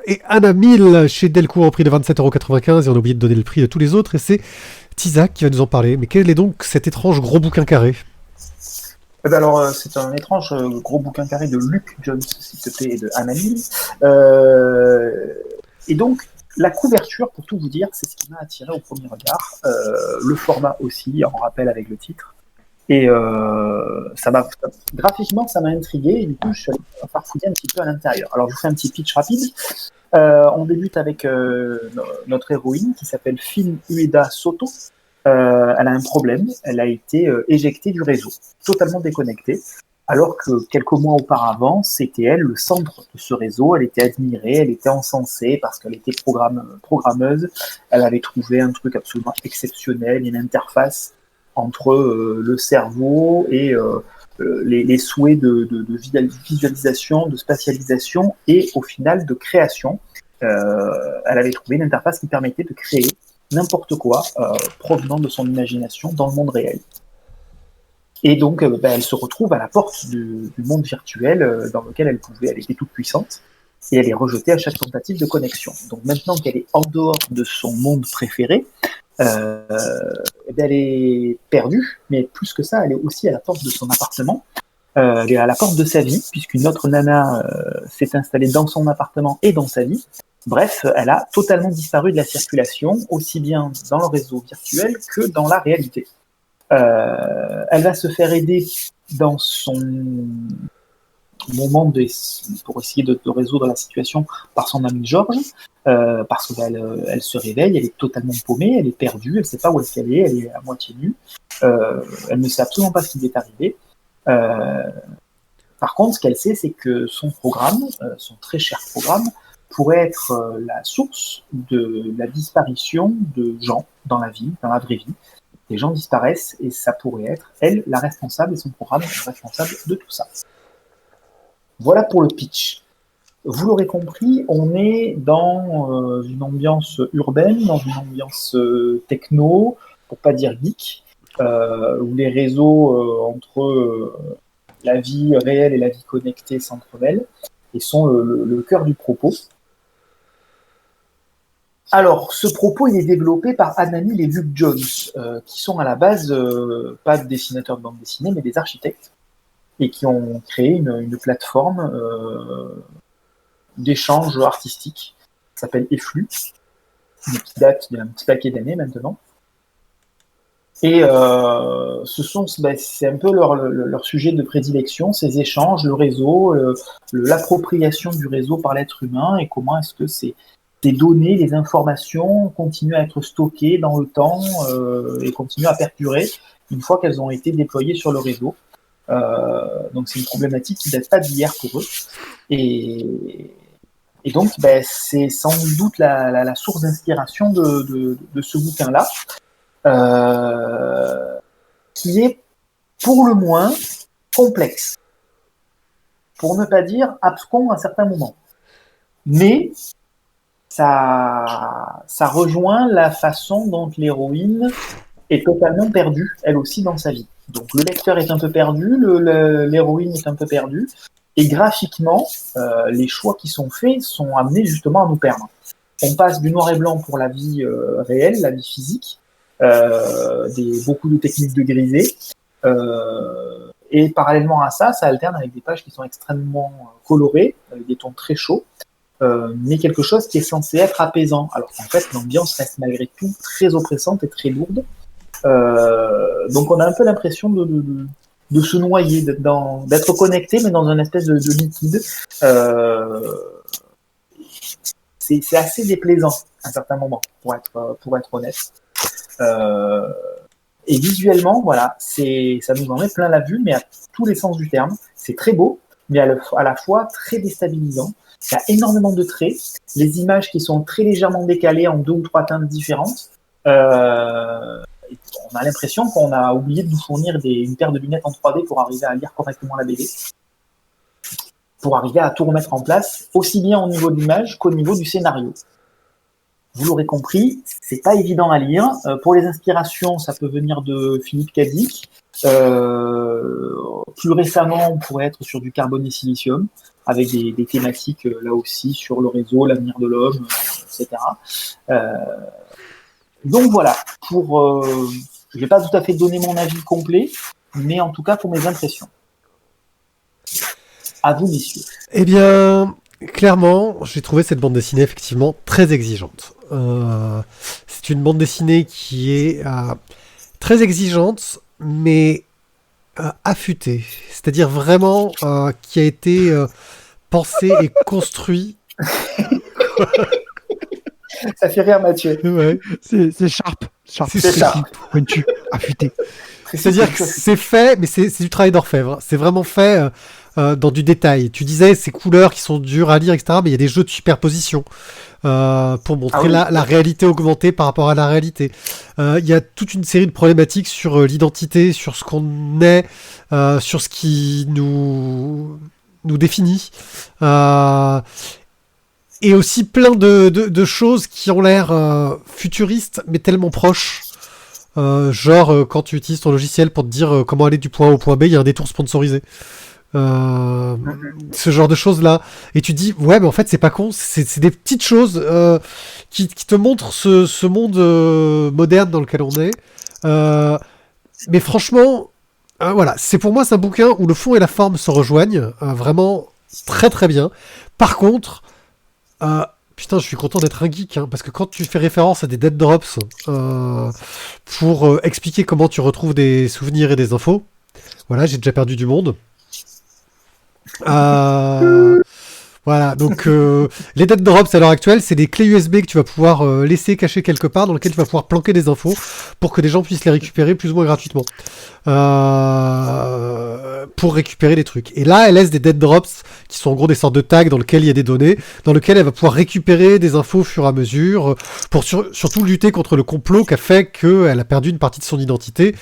et Anna Mill chez Delcourt au prix de 27,95€. Et on a oublié de donner le prix de tous les autres. Et c'est Tizak qui va nous en parler. Mais quel est donc cet étrange gros bouquin carré ? Alors, c'est un étrange gros bouquin carré de Luke Jones, s'il te plaît, et de Anna Neal. Et donc, la couverture, pour tout vous dire, c'est ce qui m'a attiré au premier regard. Le format aussi, en rappel avec le titre. Et graphiquement, ça m'a intrigué. Et du coup, je suis allé farfouiller un petit peu à l'intérieur. Alors, je vous fais un petit pitch rapide. On débute avec notre héroïne qui s'appelle Fin Ueda Soto. Elle a un problème. Elle a été éjectée du réseau, totalement déconnectée. Alors que quelques mois auparavant, c'était elle le centre de ce réseau. Elle était admirée, elle était encensée parce qu'elle était programmeuse. Elle avait trouvé un truc absolument exceptionnel, une interface entre le cerveau et les souhaits de visualisation, de spatialisation et au final de création. Elle avait trouvé une interface qui permettait de créer n'importe quoi provenant de son imagination dans le monde réel. Et donc, elle se retrouve à la porte du monde virtuel dans lequel elle était toute puissante et elle est rejetée à chaque tentative de connexion. Donc maintenant qu'elle est en dehors de son monde préféré, elle est perdue, mais plus que ça, elle est aussi à la porte de son appartement. Elle est à la porte de sa vie, puisqu'une autre nana s'est installée dans son appartement et dans sa vie. Bref, elle a totalement disparu de la circulation, aussi bien dans le réseau virtuel que dans la réalité. Elle va se faire aider dans son moment pour essayer de résoudre la situation par son ami George, parce qu'elle elle se réveille, elle est totalement paumée, elle est perdue, elle ne sait pas où elle est à moitié nue, elle ne sait absolument pas ce qui lui est arrivé. Par contre, ce qu'elle sait, c'est que son programme, son très cher programme, pourrait être la source de la disparition de gens dans la vie, dans la vraie vie. Les gens disparaissent et ça pourrait être elle la responsable et son programme le responsable de tout ça. Voilà pour le pitch. Vous l'aurez compris, on est dans une ambiance urbaine, dans une ambiance techno, pour pas dire geek, où les réseaux entre la vie réelle et la vie connectée s'entremêlent et sont le cœur du propos. Alors, ce propos, il est développé par Anna Neal et Luke Jones, qui sont à la base pas des dessinateurs de bande dessinée, mais des architectes, et qui ont créé une plateforme d'échange artistique qui s'appelle Efflux, qui date d'il y a un petit paquet d'années maintenant. Et c'est un peu leur sujet de prédilection, ces échanges, le réseau, l'appropriation du réseau par l'être humain, et comment est-ce que ces données, les informations continuent à être stockées dans le temps et continuent à perdurer une fois qu'elles ont été déployées sur le réseau. Donc c'est une problématique qui ne date pas d'hier pour eux. Et donc c'est sans doute la source d'inspiration de ce bouquin-là, qui est pour le moins complexe, pour ne pas dire abscon à certains moments. Mais ça rejoint la façon dont l'héroïne est totalement perdue, elle aussi, dans sa vie. Donc le lecteur est un peu perdu, l'héroïne est un peu perdue, et graphiquement, les choix qui sont faits sont amenés justement à nous perdre. On passe du noir et blanc pour la vie réelle, la vie physique, beaucoup de techniques de grisé, et parallèlement à ça, ça alterne avec des pages qui sont extrêmement colorées, avec des tons très chauds, mais quelque chose qui est censé être apaisant, alors qu'en fait l'ambiance reste malgré tout très oppressante et très lourde. Donc on a un peu l'impression de se noyer, d'être connecté, mais dans une espèce de liquide. C'est assez déplaisant à certains moments, pour être honnête. Et visuellement, voilà, ça nous en met plein la vue, mais à tous les sens du terme. C'est très beau, mais à la fois très déstabilisant. Il y a énormément de traits, les images qui sont très légèrement décalées en 2 ou 3 teintes différentes. On a l'impression qu'on a oublié de nous fournir une paire de lunettes en 3D pour arriver à lire correctement la BD, pour arriver à tout remettre en place, aussi bien au niveau de l'image qu'au niveau du scénario. Vous l'aurez compris, c'est pas évident à lire. Pour les inspirations, ça peut venir de Philippe K. Dick. Plus récemment, on pourrait être sur du carbone et silicium, avec des thématiques là aussi sur le réseau, l'avenir de l'homme, etc. Donc voilà, je vais pas tout à fait donner mon avis complet, mais en tout cas pour mes impressions. À vous, messieurs. Eh bien, clairement, j'ai trouvé cette bande dessinée effectivement très exigeante. C'est une bande dessinée qui est très exigeante, mais affûtée. C'est-à-dire vraiment qui a été pensée et construite. Ça fait rire, Mathieu. Ouais. C'est sharp. C'est sharp. Pointu, affûté. C'est-à-dire que c'est fait, mais c'est du travail d'orfèvre. C'est vraiment fait dans du détail. Tu disais ces couleurs qui sont dures à lire, etc. Mais il y a des jeux de superposition pour montrer la réalité augmentée par rapport à la réalité. Il y a toute une série de problématiques sur l'identité, sur ce qu'on est, sur ce qui nous définit. Et aussi plein de choses qui ont l'air futuristes, mais tellement proches. Genre quand tu utilises ton logiciel pour te dire comment aller du point A au point B, il y a un détour sponsorisé. Ce genre de choses là. Et tu dis, ouais, mais en fait, c'est pas con. C'est des petites choses qui te montrent ce monde moderne dans lequel on est. Mais franchement, voilà. Pour moi, c'est un bouquin où le fond et la forme se rejoignent. Vraiment très très bien. Par contre, putain, je suis content d'être un geek, hein, parce que quand tu fais référence à des dead drops pour expliquer comment tu retrouves des souvenirs et des infos, voilà, j'ai déjà perdu du monde. Voilà, donc les dead drops à l'heure actuelle, c'est des clés USB que tu vas pouvoir laisser cachées quelque part, dans lesquelles tu vas pouvoir planquer des infos pour que des gens puissent les récupérer plus ou moins gratuitement. Pour récupérer des trucs. Et là, elle laisse des dead drops qui sont en gros des sortes de tags dans lesquels il y a des données, dans lesquels elle va pouvoir récupérer des infos au fur et à mesure, pour surtout lutter contre le complot qui a fait qu'elle a perdu une partie de son identité.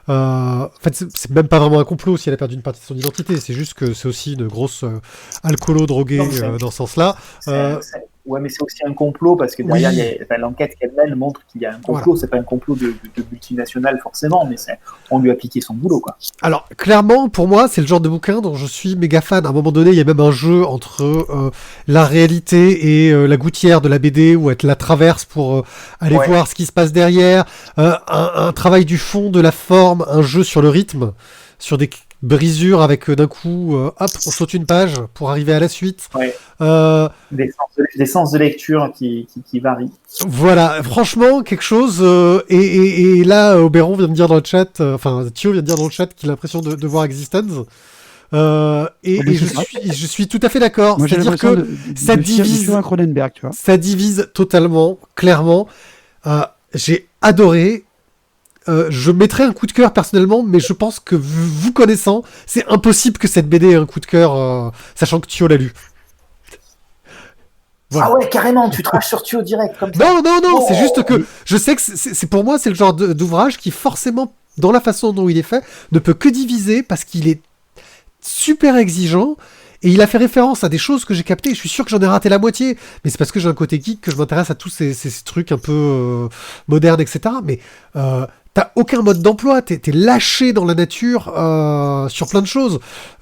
En fait, c'est même pas vraiment un complot si elle a perdu une partie de son identité, c'est juste que c'est aussi une grosse alcoolo droguée dans ce sens-là. Ouais, mais c'est aussi un complot parce que derrière, l'enquête qu'elle mène montre qu'il y a un complot. Voilà. C'est pas un complot de multinationale forcément, mais on lui a appliqué son boulot, quoi. Alors, clairement, pour moi, c'est le genre de bouquin dont je suis méga fan. À un moment donné, il y a même un jeu entre la réalité et la gouttière de la BD où elle la traverse pour aller voir ce qui se passe derrière. Un travail du fond, de la forme, un jeu sur le rythme, sur des brisure avec d'un coup, hop, on saute une page pour arriver à la suite. Ouais. Des sens de lecture qui varient. Voilà, franchement, quelque chose. Et là, Oberon vient de dire dans le chat, Thio vient de dire dans le chat qu'il a l'impression de voir Existence. Je suis tout à fait d'accord. Moi, c'est-à-dire que ça divise. Un Cronenberg, tu vois. Ça divise totalement, clairement. J'ai adoré. Je mettrais un coup de cœur personnellement, mais je pense que vous connaissant, c'est impossible que cette BD ait un coup de cœur, sachant que Thio l'a lu. Voilà. Ah ouais, carrément, tu traches sur Thio direct comme ça. Non, c'est juste que je sais que c'est pour moi, c'est le genre d'ouvrage qui forcément, dans la façon dont il est fait, ne peut que diviser parce qu'il est super exigeant. Et il a fait référence à des choses que j'ai captées. Je suis sûr que j'en ai raté la moitié. Mais c'est parce que j'ai un côté geek que je m'intéresse à tous ces trucs un peu modernes, etc. Mais t'as aucun mode d'emploi. T'es lâché dans la nature sur plein de choses.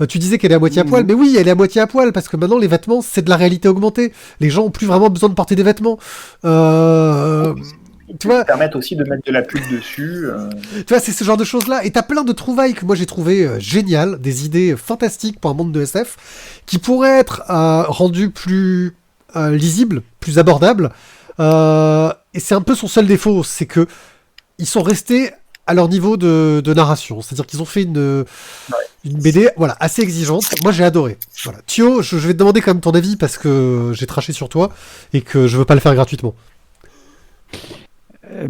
Tu disais qu'elle est à moitié à poil. Mais oui, elle est à moitié à poil parce que maintenant, les vêtements, c'est de la réalité augmentée. Les gens ont plus vraiment besoin de porter des vêtements. Tu vois, permettent aussi de mettre de la pub dessus. Tu vois, c'est ce genre de choses-là. Et t'as plein de trouvailles que moi j'ai trouvé géniales, des idées fantastiques pour un monde de SF, qui pourraient être rendues plus lisibles, plus abordables. Et c'est un peu son seul défaut, c'est que ils sont restés à leur niveau de narration. C'est-à-dire qu'ils ont fait une BD voilà, assez exigeante. Moi j'ai adoré. Voilà. Thio, je vais te demander quand même ton avis parce que j'ai traché sur toi et que je veux pas le faire gratuitement.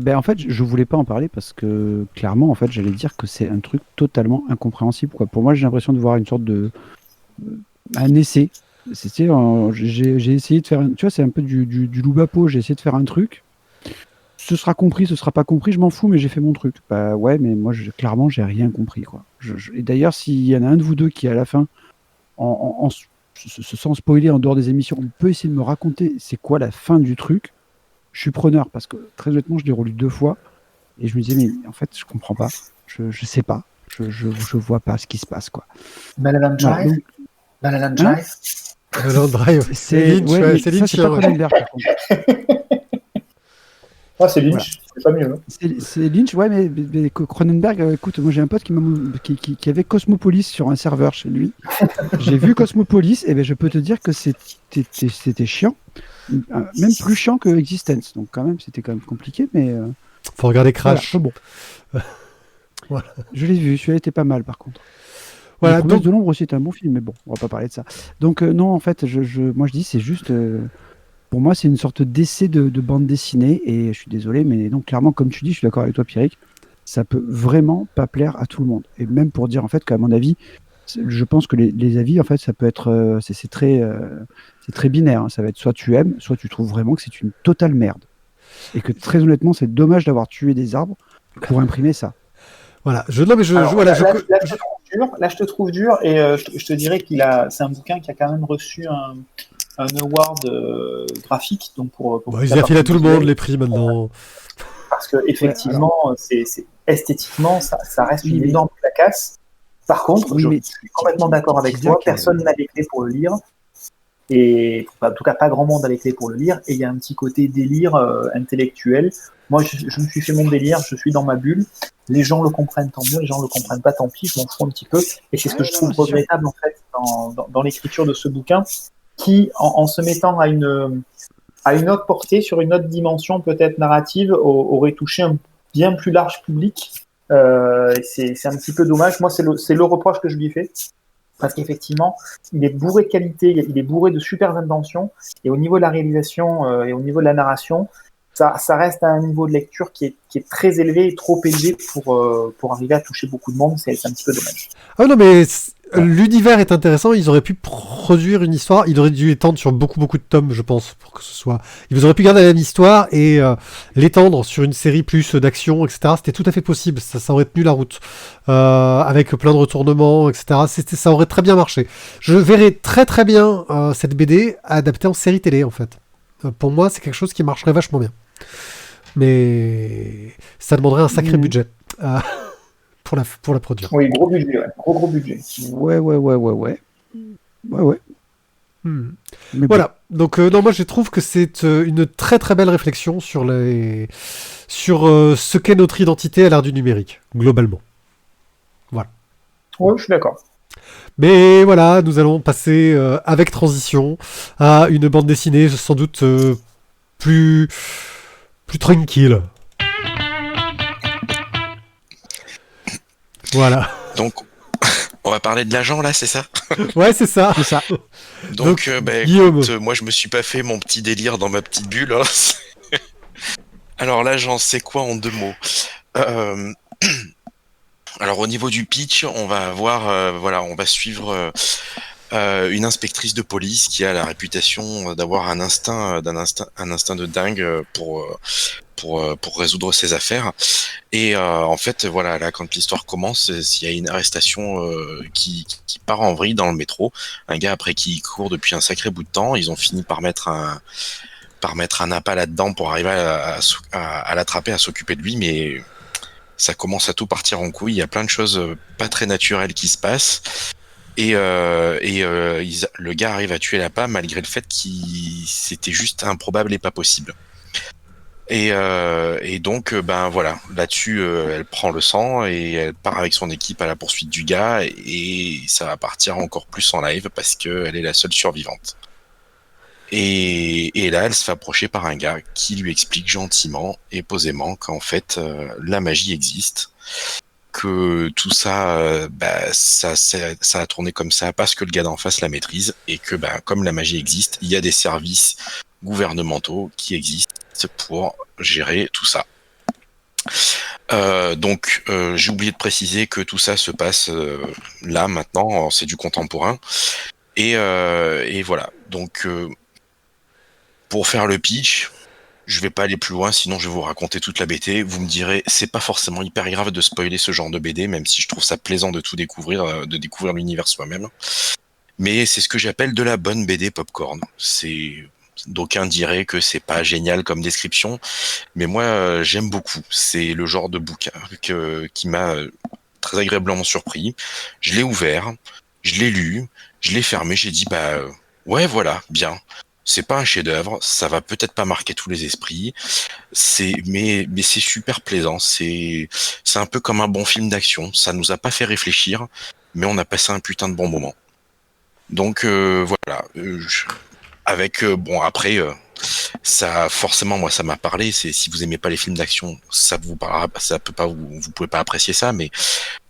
En fait, je voulais pas en parler parce que clairement, en fait, j'allais dire que c'est un truc totalement incompréhensible, quoi. Pour moi, j'ai l'impression de voir une sorte de un essai. J'ai essayé de faire, tu vois, c'est un peu du loup-bapo. J'ai essayé de faire un truc. Ce sera compris, ce sera pas compris, je m'en fous, mais j'ai fait mon truc. Bah ouais, mais moi, clairement, j'ai rien compris, quoi. Et d'ailleurs, s'il y en a un de vous deux qui, à la fin, sans spoiler, en dehors des émissions, on peut essayer de me raconter c'est quoi la fin du truc. Je suis preneur parce que très honnêtement, je l'ai relu 2 fois et je me disais mais en fait, je comprends pas, je sais pas, je vois pas ce qui se passe, quoi. Mulholland Drive. Mulholland Drive. Mulholland Drive. C'est Lynch, c'est pas Cronenberg, par contre. C'est Lynch. c'est pas mieux. Hein. C'est Lynch, ouais, mais Cronenberg, écoute, moi j'ai un pote qui avait Cosmopolis sur un serveur chez lui. J'ai vu Cosmopolis, et ben je peux te dire que c'était chiant, même plus chiant que Existence. Donc quand même, c'était quand même compliqué, mais Faut regarder Crash. voilà, bon. Voilà. Je l'ai vu, celui-là était pas mal par contre. Voilà, Les Promesses donc- de l'ombre aussi est un bon film, mais bon, on va pas parler de ça. Donc non, en fait, moi je dis c'est juste, pour moi c'est une sorte d'essai de bande dessinée, et je suis désolé, mais donc clairement comme tu dis, je suis d'accord avec toi Pierrick, ça peut vraiment pas plaire à tout le monde. Et même pour dire en fait qu'à mon avis, je pense que les avis en fait ça peut être, c'est très binaire, hein. Ça va être soit tu aimes, soit tu trouves vraiment que c'est une totale merde. Et que très honnêtement, c'est dommage d'avoir tué des arbres pour imprimer ça. Voilà. Non, mais Alors, voilà, là, je te trouve dur, et je te dirais c'est un bouquin qui a quand même reçu un award graphique, donc pour Bah, ils affilent à tout le monde les prix maintenant. parce que effectivement, c'est esthétiquement, ça reste Oui, une mais- énorme clacasse. Par contre, Oui, je mais- suis complètement d'accord avec C'est-à-dire toi. que- Personne n'a les clés pour le lire. Et en tout cas, pas grand monde a les clés pour le lire. Et il y a un petit côté délire intellectuel. Moi, je me suis fait mon délire, je suis dans ma bulle. Les gens le comprennent, tant mieux. Les gens le comprennent pas, tant pis. Je m'en fous un petit peu. Et c'est ce que je trouve c'est sûr. regrettable en fait dans l'écriture de ce bouquin, qui, en se mettant à une autre portée, sur une autre dimension peut-être narrative, aurait touché un bien plus large public. Et c'est un petit peu dommage. Moi, c'est le reproche que je lui ai fait. Parce qu'effectivement, il est bourré de qualité, il est bourré de super intentions, et au niveau de la réalisation et au niveau de la narration, ça reste à un niveau de lecture qui est très élevé et trop élevé pour arriver à toucher beaucoup de monde. C'est un petit peu dommage. Ah non, mais l'univers est intéressant. Ils auraient pu produire une histoire. Ils auraient dû étendre sur beaucoup de tomes, je pense, pour que ce soit. Ils auraient pu garder la même histoire et l'étendre sur une série plus d'action, etc. C'était tout à fait possible. Ça aurait tenu la route avec plein de retournements, etc. Ça aurait très bien marché. Je verrais très très bien cette BD adaptée en série télé, en fait. Pour moi, c'est quelque chose qui marcherait vachement bien. Mais ça demanderait un sacré budget. Pour la produire. Oui, gros budget, ouais. Gros budget. Ouais. Hmm. Mais bon. Voilà. Donc non, moi je trouve que c'est une très très belle réflexion sur ce qu'est notre identité à l'ère du numérique, globalement. Oui, je suis d'accord. Mais voilà, nous allons passer avec transition à une bande dessinée sans doute plus tranquille. Voilà. Donc, on va parler de l'agent là, c'est ça? Ouais, c'est ça. C'est ça. Donc, Guillaume. écoute, moi je me suis pas fait mon petit délire dans ma petite bulle. Hein. Alors l'agent, c'est quoi en 2 mots? Alors au niveau du pitch, on va avoir, on va suivre une inspectrice de police qui a la réputation d'avoir un instinct de dingue pour résoudre ses affaires. Et en fait, voilà, là, quand l'histoire commence, il y a une arrestation qui part en vrille dans le métro. Un gars après qui court depuis un sacré bout de temps. Ils ont fini par mettre un appât là-dedans pour arriver à l'attraper, à s'occuper de lui, mais ça commence à tout partir en couille. Il y a plein de choses pas très naturelles qui se passent. Et le gars arrive à tuer l'appât malgré le fait qu'il c'était juste improbable et pas possible. Et donc, voilà, là-dessus, elle prend le sang et elle part avec son équipe à la poursuite du gars et ça va partir encore plus en live parce qu'elle est la seule survivante. Et là, elle se fait approcher par un gars qui lui explique gentiment et posément qu'en fait, la magie existe, que tout ça, ça a tourné comme ça parce que le gars d'en face la maîtrise et que, comme la magie existe, il y a des services gouvernementaux qui existent pour gérer tout ça. Donc, j'ai oublié de préciser que tout ça se passe là, maintenant, c'est du contemporain. Et voilà. Donc, pour faire le pitch, je vais pas aller plus loin, sinon je vais vous raconter toute la BD. Vous me direz, c'est pas forcément hyper grave de spoiler ce genre de BD, même si je trouve ça plaisant de tout découvrir, de découvrir l'univers soi-même. Mais c'est ce que j'appelle de la bonne BD popcorn. D'aucuns diraient que c'est pas génial comme description, mais moi j'aime beaucoup. C'est le genre de bouquin qui m'a très agréablement surpris. Je l'ai ouvert, je l'ai lu, je l'ai fermé, j'ai dit ouais voilà, bien. C'est pas un chef-d'œuvre, ça va peut-être pas marquer tous les esprits. Mais c'est super plaisant. C'est un peu comme un bon film d'action. Ça nous a pas fait réfléchir, mais on a passé un putain de bon moment. Donc voilà. Bon après. Ça forcément moi ça m'a parlé. C'est si vous aimez pas les films d'action, ça vous parlera, ça peut pas vous pouvez pas apprécier ça. Mais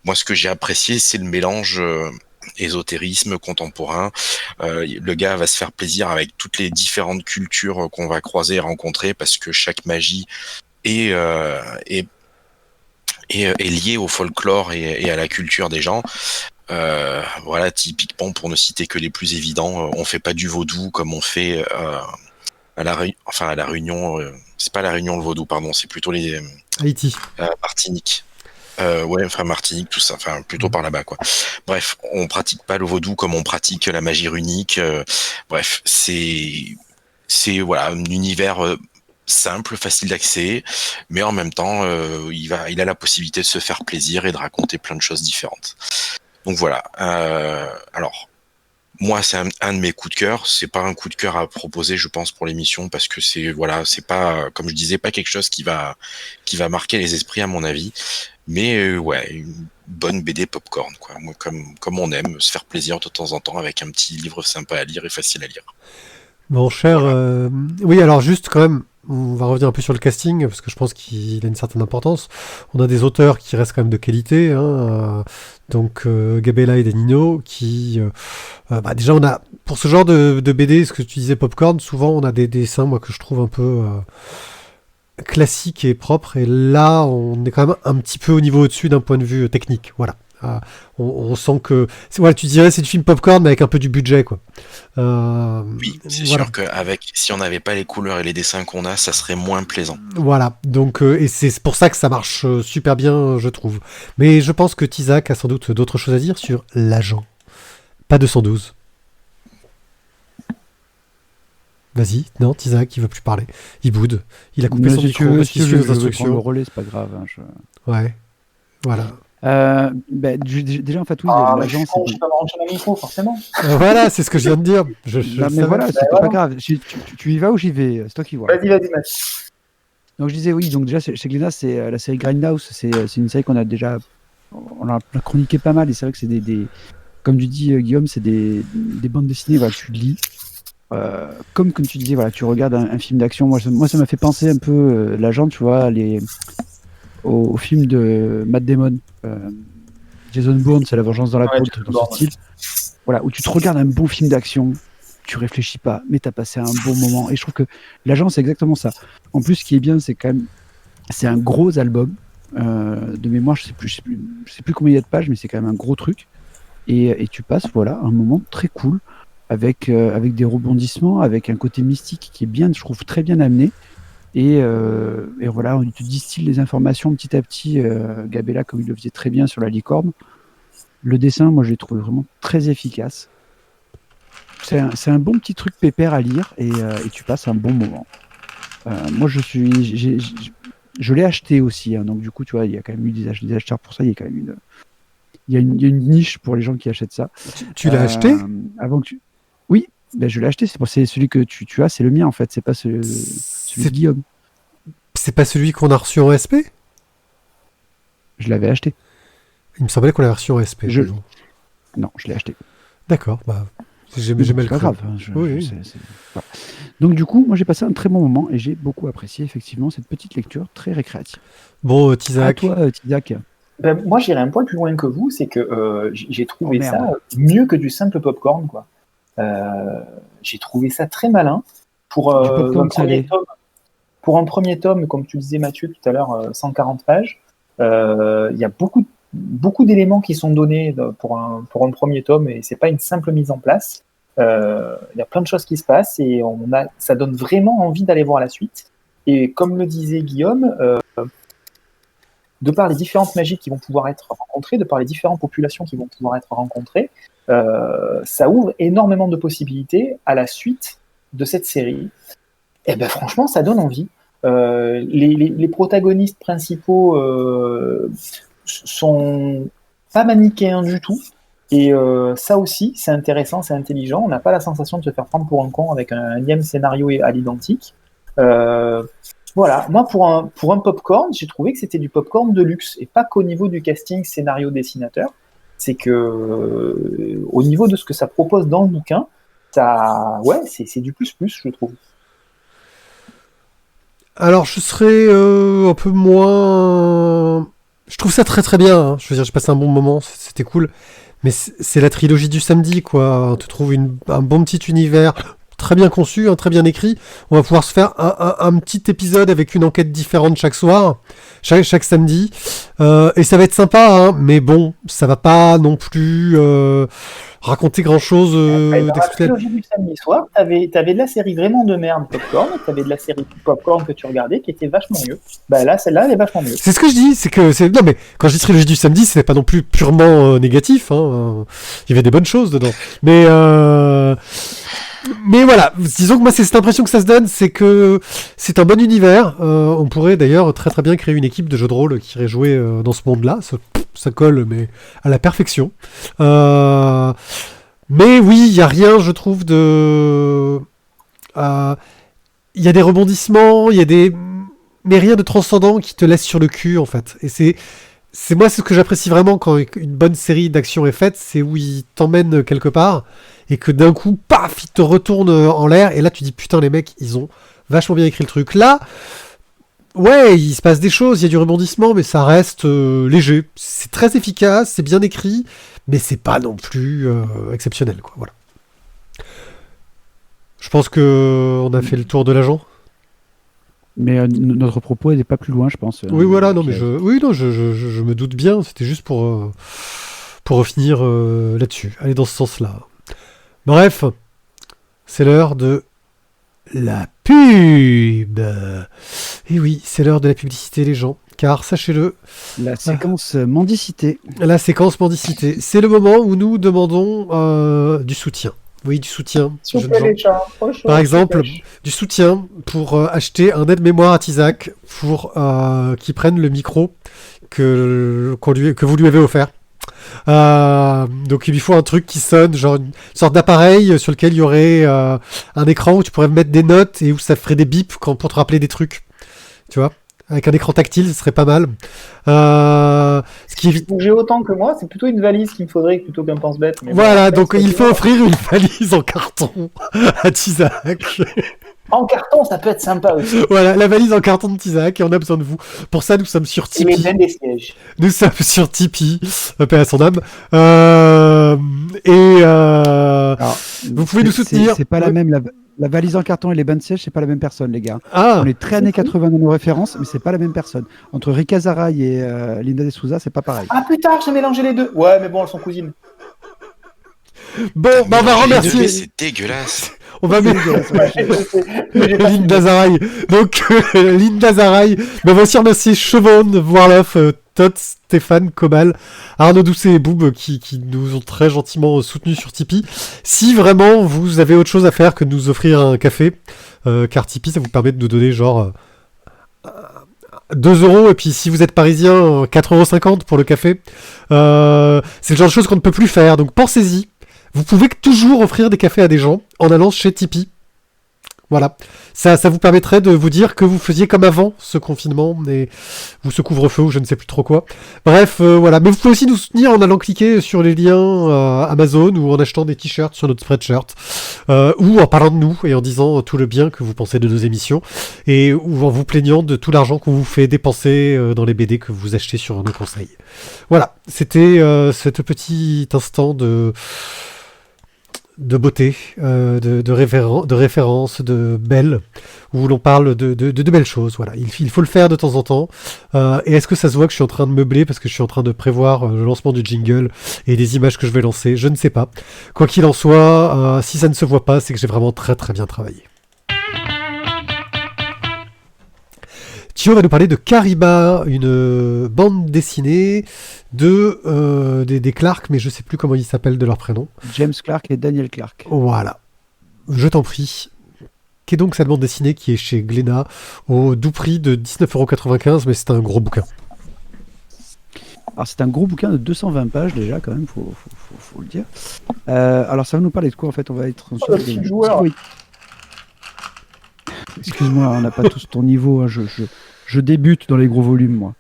moi ce que j'ai apprécié c'est le mélange ésotérisme contemporain. Le gars va se faire plaisir avec toutes les différentes cultures qu'on va croiser et rencontrer parce que chaque magie est liée au folklore et à la culture des gens. Voilà, typiquement pour ne citer que les plus évidents, on fait pas du vaudou comme on fait à la Réunion, c'est pas la Réunion le vaudou, pardon, c'est plutôt les Haïti. Martinique. Ouais, enfin Martinique, tout ça, enfin plutôt par là-bas, quoi. Bref, on pratique pas le vaudou comme on pratique la magie runique. Bref, c'est voilà un univers simple, facile d'accès, mais en même temps, il a la possibilité de se faire plaisir et de raconter plein de choses différentes. Donc voilà. Alors. Moi, c'est un de mes coups de cœur. C'est pas un coup de cœur à proposer, je pense, pour l'émission, parce que c'est pas, comme je disais, pas quelque chose qui va marquer les esprits à mon avis. Mais ouais, une bonne BD popcorn, quoi. Moi, comme on aime, se faire plaisir de temps en temps avec un petit livre sympa à lire et facile à lire. Mon cher, Voilà. oui, alors juste quand même, on va revenir un peu sur le casting, parce que je pense qu'il a une certaine importance. On a des auteurs qui restent quand même de qualité, hein, donc Gabella et Danino, qui... déjà, on a, pour ce genre de BD, ce que tu disais Popcorn, souvent on a des dessins, moi, que je trouve un peu classiques et propres, et là, on est quand même un petit peu au niveau au-dessus d'un point de vue technique, voilà. On sent que... Voilà, tu dirais c'est du film Popcorn, mais avec un peu du budget, quoi. Oui, c'est voilà. sûr si on n'avait pas les couleurs et les dessins qu'on a, ça serait moins plaisant. Voilà, donc et c'est pour ça que ça marche super bien, je trouve. Mais je pense que Tizak a sans doute d'autres choses à dire sur l'agent. Pas 212. Vas-y, non, Tizak, il veut plus parler. Il boude. Il a coupé Mais son si micro tu veux, parce si qu'il tu suit veux, nos je vais prendre le instructions. relais, c'est pas grave. Hein, Ouais, voilà. Déjà, en fait, oui, Ah, mais je l'agent, suis con, c'est... je peux pas brancher mon micro, forcément. Voilà, c'est ce que je viens de dire. Je le Non, mais savais. voilà, c'était voilà. pas grave. Tu y vas ou j'y vais? C'est toi qui vois. Vas-y, Mathieu. Donc je disais oui, donc déjà chez Glénat, c'est la série Grindhouse, c'est une série qu'on a déjà, on a chroniqué pas mal, et c'est vrai que c'est comme tu dis Guillaume, c'est des bandes dessinées, voilà, tu lis. Comme tu disais, voilà, tu regardes un film d'action. Moi, ça m'a fait penser un peu l'agent, tu vois, au film de Matt Damon, Jason Bourne, c'est La Vengeance dans la peau, Ouais, le truc dans ce style. Voilà, où tu te regardes un bon film d'action, tu réfléchis pas, mais t'as passé un bon moment. Et je trouve que l'agent, c'est exactement ça. En plus, ce qui est bien, c'est quand même, c'est un gros album. De mémoire, je sais plus combien il y a de pages, mais c'est quand même un gros truc. Et tu passes, voilà, un moment très cool avec des rebondissements, avec un côté mystique qui est bien, je trouve, très bien amené. Et voilà, on te distille les informations petit à petit. Gabella, comme il le faisait très bien sur la licorne. Le dessin, moi, je l'ai trouvé vraiment très efficace. C'est un bon petit truc pépère à lire, et tu passes un bon moment. Moi, je l'ai acheté aussi, hein, donc du coup, tu vois, il y a quand même eu des acheteurs pour ça. Il y a quand même il y a une niche pour les gens qui achètent ça. Tu l'as acheté? Avant que Oui, ben, je l'ai acheté. C'est celui que tu as, c'est le mien en fait. C'est pas celui de Guillaume. C'est pas celui qu'on a reçu en SP? Je l'avais acheté. Il me semblait qu'on l'avait reçu en SP. Non, je l'ai acheté. D'accord, bah, j'ai mal C'est pas cru. grave. Hein, Oui. Voilà. Donc du coup, moi j'ai passé un très bon moment et j'ai beaucoup apprécié effectivement cette petite lecture très récréative. Bon, À Tizak. toi, Tizak. Ben, moi, j'irai un point plus loin que vous, c'est que j'ai trouvé merde. ça mieux que du simple popcorn, quoi. J'ai trouvé ça très malin pour Du popcorn salé. Pour un premier tome, comme tu disais Mathieu tout à l'heure, 140 pages. Il y a beaucoup d'éléments qui sont donnés pour un premier tome, et c'est pas une simple mise en place. Il y a plein de choses qui se passent et ça donne vraiment envie d'aller voir la suite. Et comme le disait Guillaume, de par les différentes magies qui vont pouvoir être rencontrées, de par les différentes populations qui vont pouvoir être rencontrées, ça ouvre énormément de possibilités à la suite de cette série. Et ben franchement, ça donne envie. Les protagonistes principaux sont pas manichéens du tout. Et ça aussi, c'est intéressant, c'est intelligent. On n'a pas la sensation de se faire prendre pour un con avec un énième scénario à l'identique. Voilà, moi pour un popcorn, j'ai trouvé que c'était du popcorn de luxe et pas qu'au niveau du casting scénario-dessinateur. C'est que au niveau de ce que ça propose dans le bouquin, c'est du plus, je trouve. Alors, je serais un peu moins... Je trouve ça très très bien, hein. Je veux dire, j'ai passé un bon moment, c'était cool. Mais c'est la trilogie du samedi, quoi. On te trouve un bon petit univers, très bien conçu, très bien écrit. On va pouvoir se faire un petit épisode avec une enquête différente chaque soir, chaque samedi. Et ça va être sympa, hein. Mais bon, ça va pas non plus raconter grand-chose Dans la d'exceptionnel. trilogie du samedi soir, t'avais de la série vraiment de merde popcorn, et t'avais de la série popcorn que tu regardais qui était vachement mieux. Bah là, celle-là, elle est vachement mieux. C'est ce que je dis, non mais quand je dis trilogie du samedi, c'est pas non plus purement négatif, hein. Il y avait des bonnes choses dedans. Mais voilà, disons que moi c'est cette impression que ça se donne, c'est que c'est un bon univers. On pourrait d'ailleurs très très bien créer une équipe de jeux de rôle qui irait jouer dans ce monde-là. Ça colle, mais à la perfection. Mais oui, il y a rien, je trouve, il y a des rebondissements, mais rien de transcendant qui te laisse sur le cul en fait. Et c'est moi ce que j'apprécie vraiment quand une bonne série d'action est faite, c'est où il t'emmène quelque part et que d'un coup, paf, il te retourne en l'air et là tu dis putain les mecs, ils ont vachement bien écrit le truc. Là, ouais, il se passe des choses, il y a du rebondissement, mais ça reste léger. C'est très efficace, c'est bien écrit, mais c'est pas non plus exceptionnel, quoi. Voilà. Je pense que on a fait le tour de l'agent. Mais notre propos n'est pas plus loin, je pense. Oui, voilà, non, mais je me doute bien. C'était juste pour revenir là-dessus. Aller dans ce sens-là. Bref, c'est l'heure de la pub. Et oui, c'est l'heure de la publicité, les gens. Car, sachez-le... La séquence mendicité. La séquence mendicité. C'est le moment où nous demandons du soutien. Oui, du soutien. Par exemple, du soutien pour acheter un aide-mémoire à Tizak pour qu'il prenne le micro que vous lui avez offert. Donc il lui faut un truc qui sonne, genre une sorte d'appareil sur lequel il y aurait un écran où tu pourrais mettre des notes et où ça ferait des bips pour te rappeler des trucs. Tu vois ? Avec un écran tactile, ce serait pas mal. Ce qui évite... J'ai autant que moi, c'est plutôt une valise qu'il me faudrait plutôt qu'un pense-bête. Mais voilà, donc il faut offrir une valise en carton à Tizak. En carton, ça peut être sympa aussi. Voilà, la valise en carton de Tizak, et on a besoin de vous. Pour ça, nous sommes sur Tipeee. Et les des sièges. Nous sommes sur Tipeee, paix à son âme. Alors, vous pouvez nous soutenir. C'est pas la même... La valise en carton et les bains de siège, c'est pas la même personne, les gars. Ah. On est très années 80 dans nos références, mais c'est pas la même personne. Entre Rika Zaraï et Linda De Souza, c'est pas pareil. Ah putain, j'ai mélangé les deux. Ouais, mais bon, elles sont cousines. Bon, bah on va remercier. C'est dégueulasse. On va mettre Linda Zaraï. Donc, Linda Zaraï. Mais on va aussi remercier Chevon, Warloff, Todd, Stéphane, Cobal, Arnaud Doucet et Boob qui nous ont très gentiment soutenus sur Tipeee. Si vraiment vous avez autre chose à faire que de nous offrir un café, car Tipeee, ça vous permet de nous donner genre 2€, et puis si vous êtes parisien, 4,50€ pour le café. C'est le genre de choses qu'on ne peut plus faire, donc pensez-y. Vous pouvez toujours offrir des cafés à des gens en allant chez Tipeee. Voilà. Ça vous permettrait de vous dire que vous faisiez comme avant ce confinement ou ce couvre-feu ou je ne sais plus trop quoi. Bref, voilà. Mais vous pouvez aussi nous soutenir en allant cliquer sur les liens Amazon ou en achetant des t-shirts sur notre Spreadshirt ou en parlant de nous et en disant tout le bien que vous pensez de nos émissions ou en vous plaignant de tout l'argent qu'on vous fait dépenser dans les BD que vous achetez sur nos conseils. Voilà. C'était ce petit instant de beauté, de référence, de belle, où l'on parle de belles choses. Voilà, il faut le faire de temps en temps. Et est-ce que ça se voit que je suis en train de meubler parce que je suis en train de prévoir le lancement du jingle et des images que je vais lancer? Je ne sais pas. Quoi qu'il en soit, si ça ne se voit pas, c'est que j'ai vraiment très très bien travaillé. Thio va nous parler de Kariba, une bande dessinée des Clark, mais je ne sais plus comment ils s'appellent de leur prénom. James Clark et Daniel Clark. Voilà. Je t'en prie. Qu'est donc cette bande dessinée qui est chez Glénat au doux prix de 19,95€, mais c'est un gros bouquin. Alors c'est un gros bouquin de 220 pages déjà quand même, faut le dire. Alors ça va nous parler de quoi en fait? On va être sur le petit joueur. Oui. Excuse-moi, on n'a pas tous ton niveau, hein, je débute dans les gros volumes moi.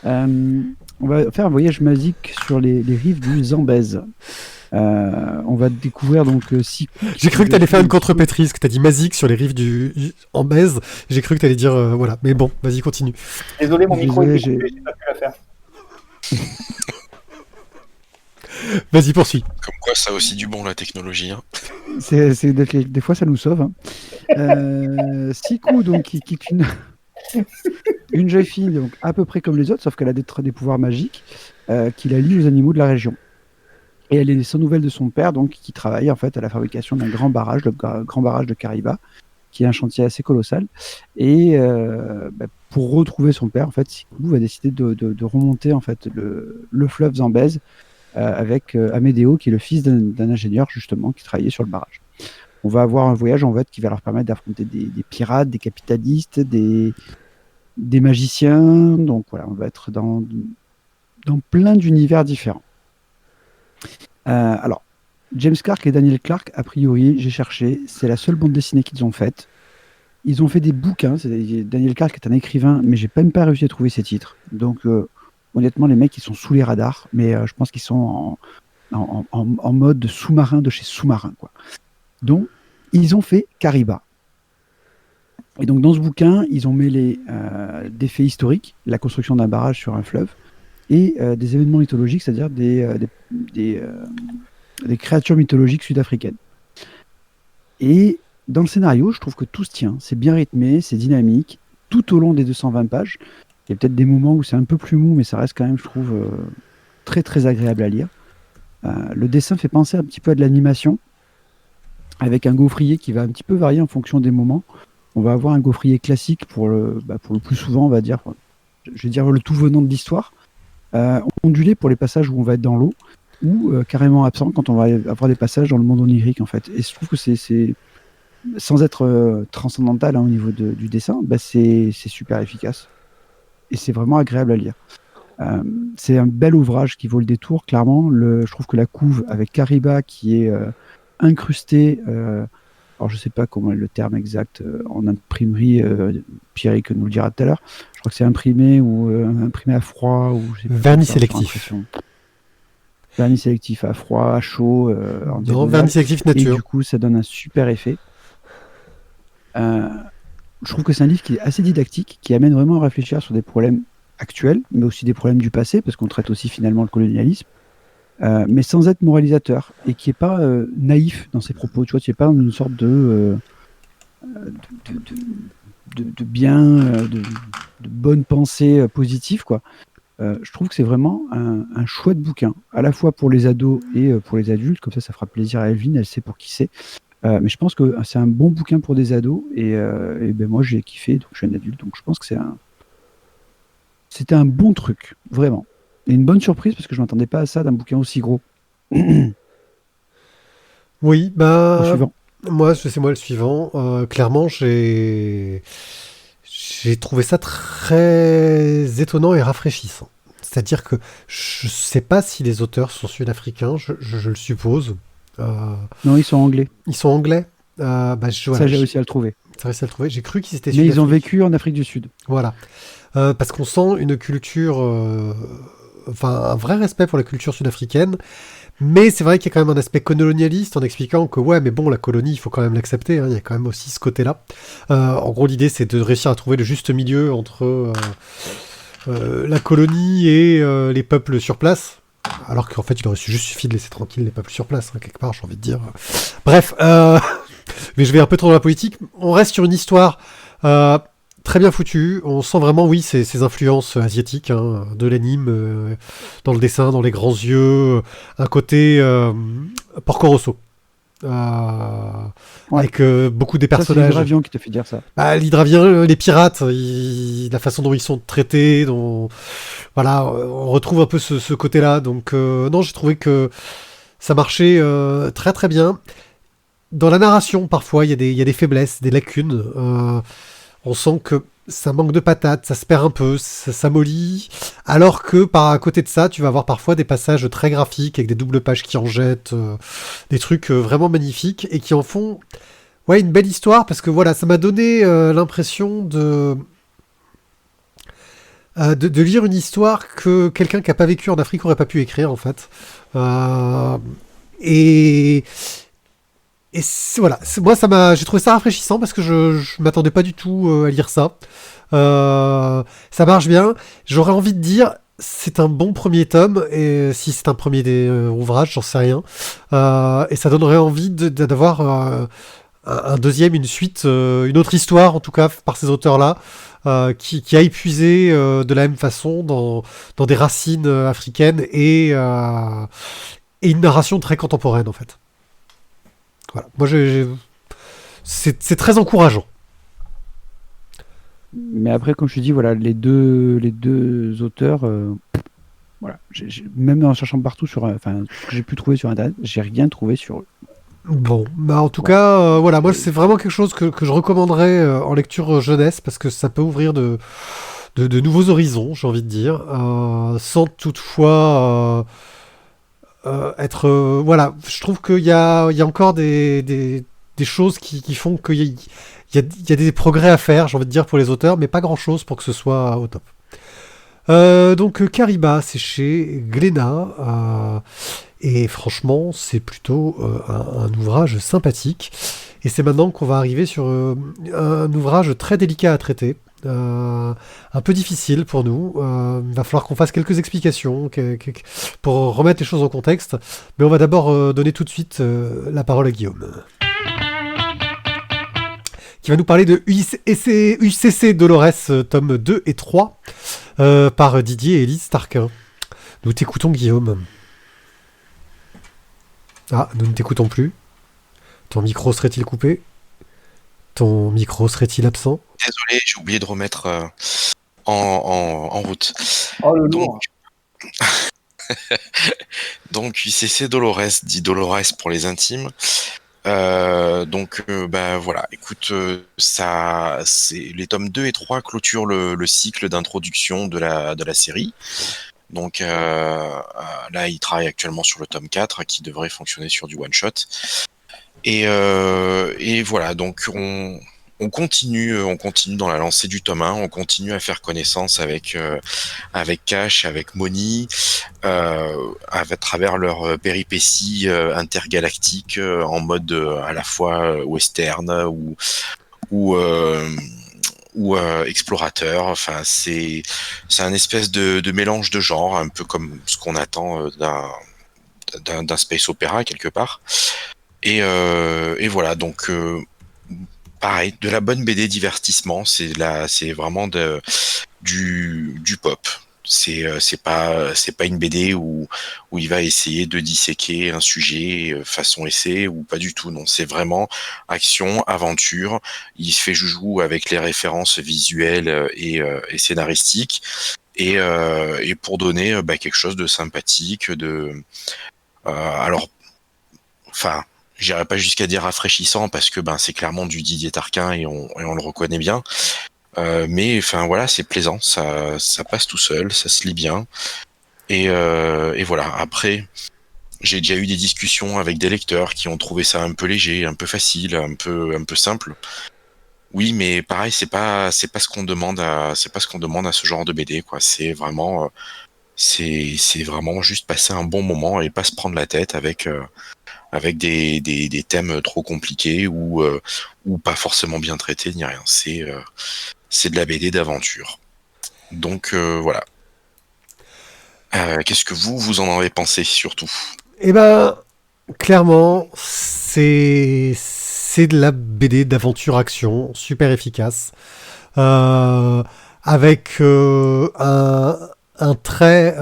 On va faire un voyage magique sur les rives du Zambèze. On va découvrir donc Sikou. J'ai cru que t'allais faire une contre-pétrise, que t'as dit Mazik sur les rives en baise. J'ai cru que t'allais dire voilà. Mais bon, vas-y, continue. Désolé, mon micro Désolé, est coupé, j'ai pas pu la faire. Vas-y, poursuis. Comme quoi, ça a aussi du bon, la technologie. Hein. Des fois ça nous sauve. Hein. Sikou donc qui est une jeune fille donc à peu près comme les autres, sauf qu'elle a des pouvoirs magiques qui la lient aux animaux de la région. Et elle est sans nouvelles de son père, donc qui travaille en fait à la fabrication d'un grand barrage, le grand barrage de Kariba, qui est un chantier assez colossal. Et pour retrouver son père, en fait, Sikou va décider de remonter en fait le fleuve Zambèze avec Amédéo, qui est le fils d'un ingénieur justement qui travaillait sur le barrage. On va avoir un voyage en fait qui va leur permettre d'affronter des pirates, des capitalistes, des magiciens. Donc voilà, on va être dans plein d'univers différents. Alors, James Clark et Daniel Clark, a priori, j'ai cherché, c'est la seule bande dessinée qu'ils ont faite. Ils ont fait des bouquins. Daniel Clark est un écrivain, mais j'ai même pas réussi à trouver ses titres. Donc, honnêtement, les mecs, ils sont sous les radars, mais je pense qu'ils sont en mode sous-marin de chez sous-marin, quoi. Donc, ils ont fait Kariba. Et donc, dans ce bouquin, ils ont mêlé des faits historiques, la construction d'un barrage sur un fleuve, et des événements mythologiques, c'est-à-dire des créatures mythologiques sud-africaines. Et dans le scénario, je trouve que tout se tient. C'est bien rythmé, c'est dynamique, tout au long des 220 pages. Il y a peut-être des moments où c'est un peu plus mou, mais ça reste quand même, je trouve, très très agréable à lire. Le dessin fait penser un petit peu à de l'animation, avec un gaufrier qui va un petit peu varier en fonction des moments. On va avoir un gaufrier classique pour le plus souvent, on va dire, je vais dire le tout venant de l'histoire, ondulé pour les passages où on va être dans l'eau, ou carrément absent quand on va avoir des passages dans le monde onirique en fait. Et je trouve que c'est sans être transcendantal au niveau du dessin, c'est super efficace et c'est vraiment agréable à lire. C'est un bel ouvrage qui vaut le détour, clairement. Je trouve que la couve avec Kariba qui est incrustée, alors je sais pas comment est le terme exact en imprimerie, Pierrick nous le dira tout à l'heure. Je crois que c'est imprimé ou imprimé à froid ou vernis sélectif. Vernis sélectif à froid, à chaud. Non, vernis sélectif nature. Et du coup, ça donne un super effet. Je trouve que c'est un livre qui est assez didactique, qui amène vraiment à réfléchir sur des problèmes actuels, mais aussi des problèmes du passé, parce qu'on traite aussi finalement le colonialisme, mais sans être moralisateur, et qui n'est pas naïf dans ses propos. Tu vois, tu n'es pas dans une sorte de bonne pensée positive, quoi. Je trouve que c'est vraiment un chouette bouquin, à la fois pour les ados et pour les adultes, comme ça fera plaisir à Evelyne, elle sait pour qui c'est. Mais je pense que c'est un bon bouquin pour des ados, et moi j'ai kiffé, donc je suis un adulte, donc je pense que c'était un bon truc, vraiment. Et une bonne surprise, parce que je ne m'attendais pas à ça d'un bouquin aussi gros. Oui, Le suivant. Moi, c'est moi le suivant. Clairement, j'ai trouvé ça très étonnant et rafraîchissant. C'est-à-dire que je sais pas si les auteurs sont sud-africains, je le suppose. Non, ils sont anglais. Ils sont anglais. Ça, j'ai réussi à le trouver. T'as réussi à le trouver. J'ai cru qu'ils étaient Mais ils ont vécu en Afrique du Sud. Voilà. Parce qu'on sent une culture... un vrai respect pour la culture sud-africaine. Mais c'est vrai qu'il y a quand même un aspect colonialiste en expliquant que ouais, mais bon, la colonie, il faut quand même l'accepter. Hein, il y a quand même aussi ce côté-là. En gros, l'idée, c'est de réussir à trouver le juste milieu entre la colonie et les peuples sur place. Alors qu'en fait, il aurait juste suffi de laisser tranquille les peuples sur place, hein, quelque part, j'ai envie de dire. Bref, mais je vais un peu trop dans la politique. On reste sur une histoire très bien foutue. On sent vraiment, oui, ces influences asiatiques, hein, de l'anime, dans le dessin, dans les grands yeux, un côté Porco Rosso. Avec beaucoup des personnages. C'est l'hydravion qui te fait dire ça. L'hydravion, les pirates, la façon dont ils sont traités, voilà, on retrouve un peu ce côté-là. Donc non, j'ai trouvé que ça marchait très très bien. Dans la narration, parfois, il y a des faiblesses, des lacunes. On sent que ça manque de patates, ça se perd un peu, ça mollit. Alors que à côté de ça, tu vas avoir parfois des passages très graphiques avec des doubles pages qui en jettent, des trucs vraiment magnifiques et qui en font une belle histoire parce que voilà, ça m'a donné l'impression de lire une histoire que quelqu'un qui n'a pas vécu en Afrique aurait pas pu écrire en fait. Et voilà, moi j'ai trouvé ça rafraîchissant parce que je m'attendais pas du tout à lire ça. Ça marche bien. J'aurais envie de dire, c'est un bon premier tome, et si c'est un premier ouvrage, j'en sais rien. Et ça donnerait envie d'avoir un deuxième, une suite, une autre histoire en tout cas par ces auteurs-là, qui a épuisé de la même façon dans des racines africaines et une narration très contemporaine en fait. Voilà. Moi, c'est très encourageant. Mais après, comme je te dis, voilà, les deux auteurs, voilà, même en cherchant partout sur, enfin, ce que j'ai pu trouver sur Internet, j'ai rien trouvé sur eux. Bon, bah en tout cas, voilà, moi c'est vraiment quelque chose que je recommanderais en lecture jeunesse parce que ça peut ouvrir de nouveaux horizons, j'ai envie de dire, sans toutefois être voilà, je trouve qu'il y a encore des choses qui font qu'il y a des progrès à faire, j'ai envie de dire, pour les auteurs, mais pas grand chose pour que ce soit au top. Donc Kariba, c'est chez Glénat, et franchement c'est plutôt un ouvrage sympathique, et c'est maintenant qu'on va arriver sur un ouvrage très délicat à traiter, un peu difficile pour nous. Il va falloir qu'on fasse quelques explications pour remettre les choses en contexte, mais on va d'abord donner tout de suite la parole à Guillaume, qui va nous parler de UCC Dolores, tome 2 et 3, par Didier et Élise Tarquin. Nous t'écoutons, Guillaume. Ah, nous ne t'écoutons plus. Ton micro serait-il coupé? Ton micro serait-il absent? Désolé, j'ai oublié de remettre en route. Oh le lourd. Donc UCC Dolores, dit Dolores pour les intimes. Bah voilà, écoute, ça, c'est les tomes 2 et 3 clôturent le cycle d'introduction de la série. Donc là, il travaille actuellement sur le tome 4 qui devrait fonctionner sur du one shot. Et voilà, donc on continue dans la lancée du tome 1, on continue à faire connaissance avec Cash, avec Moni, à travers leurs péripéties intergalactiques en mode à la fois western ou explorateur. Enfin, c'est un espèce de mélange de genres, un peu comme ce qu'on attend d'un space opéra quelque part. Et voilà, donc pareil, de la bonne BD divertissement, c'est vraiment du pop. C'est pas une BD où il va essayer de disséquer un sujet façon essai, ou pas du tout. Non, c'est vraiment action, aventure. Il se fait joujou avec les références visuelles et scénaristiques, et pour donner quelque chose de sympathique, alors, enfin, j'irais pas jusqu'à dire rafraîchissant parce que c'est clairement du Didier Tarquin et on le reconnaît bien. Mais enfin voilà, c'est plaisant, ça passe tout seul, ça se lit bien. Et voilà. Après, j'ai déjà eu des discussions avec des lecteurs qui ont trouvé ça un peu léger, un peu facile, un peu simple. Oui, mais pareil, c'est pas ce qu'on demande à ce genre de BD, quoi. C'est vraiment juste passer un bon moment et pas se prendre la tête avec des thèmes trop compliqués ou pas forcément bien traités ni rien. C'est de la BD d'aventure. Donc voilà. Qu'est-ce que vous en avez pensé surtout? Eh ben, clairement, c'est de la BD d'aventure action, super efficace, avec un trait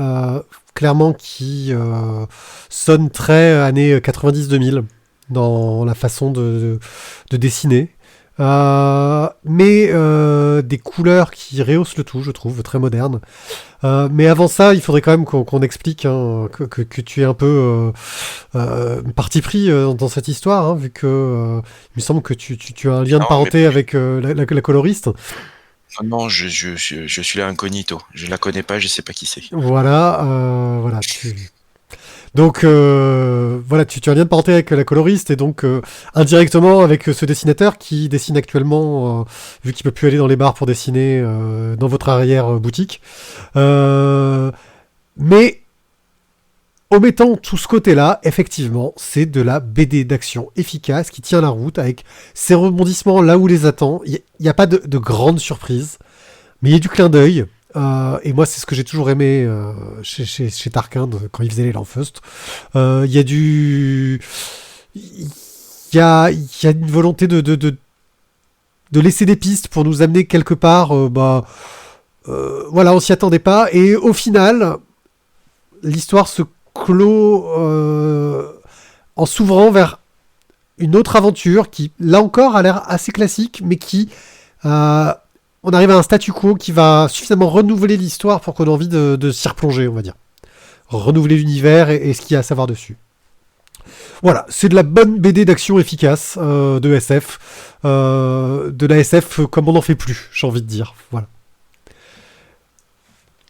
clairement qui sonne très années 90-2000 dans la façon de dessiner. Mais des couleurs qui rehaussent le tout, je trouve, très moderne. Mais avant ça, il faudrait quand même qu'on explique que tu es un peu parti pris dans cette histoire, vu que il me semble que tu as un lien de Non, parenté avec la coloriste. Non, je suis là incognito. Je la connais pas, je sais pas qui c'est. Voilà. Donc, voilà, tu as un lien de parenté avec la coloriste et donc indirectement avec ce dessinateur qui dessine actuellement, vu qu'il peut plus aller dans les bars pour dessiner dans votre arrière-boutique. Mais omettant tout ce côté-là, effectivement, c'est de la BD d'action efficace qui tient la route avec ses rebondissements là où les attend. Il n'y a pas de grandes surprises, mais il y a du clin d'œil. Et moi, c'est ce que j'ai toujours aimé chez Tarkin quand il faisait les Lanfeust. Il y a une volonté de laisser des pistes pour nous amener quelque part. Voilà, on s'y attendait pas. Et au final, l'histoire se clôt en s'ouvrant vers une autre aventure qui, là encore, a l'air assez classique, mais qui on arrive à un statu quo qui va suffisamment renouveler l'histoire pour qu'on ait envie de s'y replonger, on va dire. Renouveler l'univers et ce qu'il y a à savoir dessus. Voilà, c'est de la bonne BD d'action efficace de SF. De la SF comme on n'en fait plus, j'ai envie de dire. Voilà.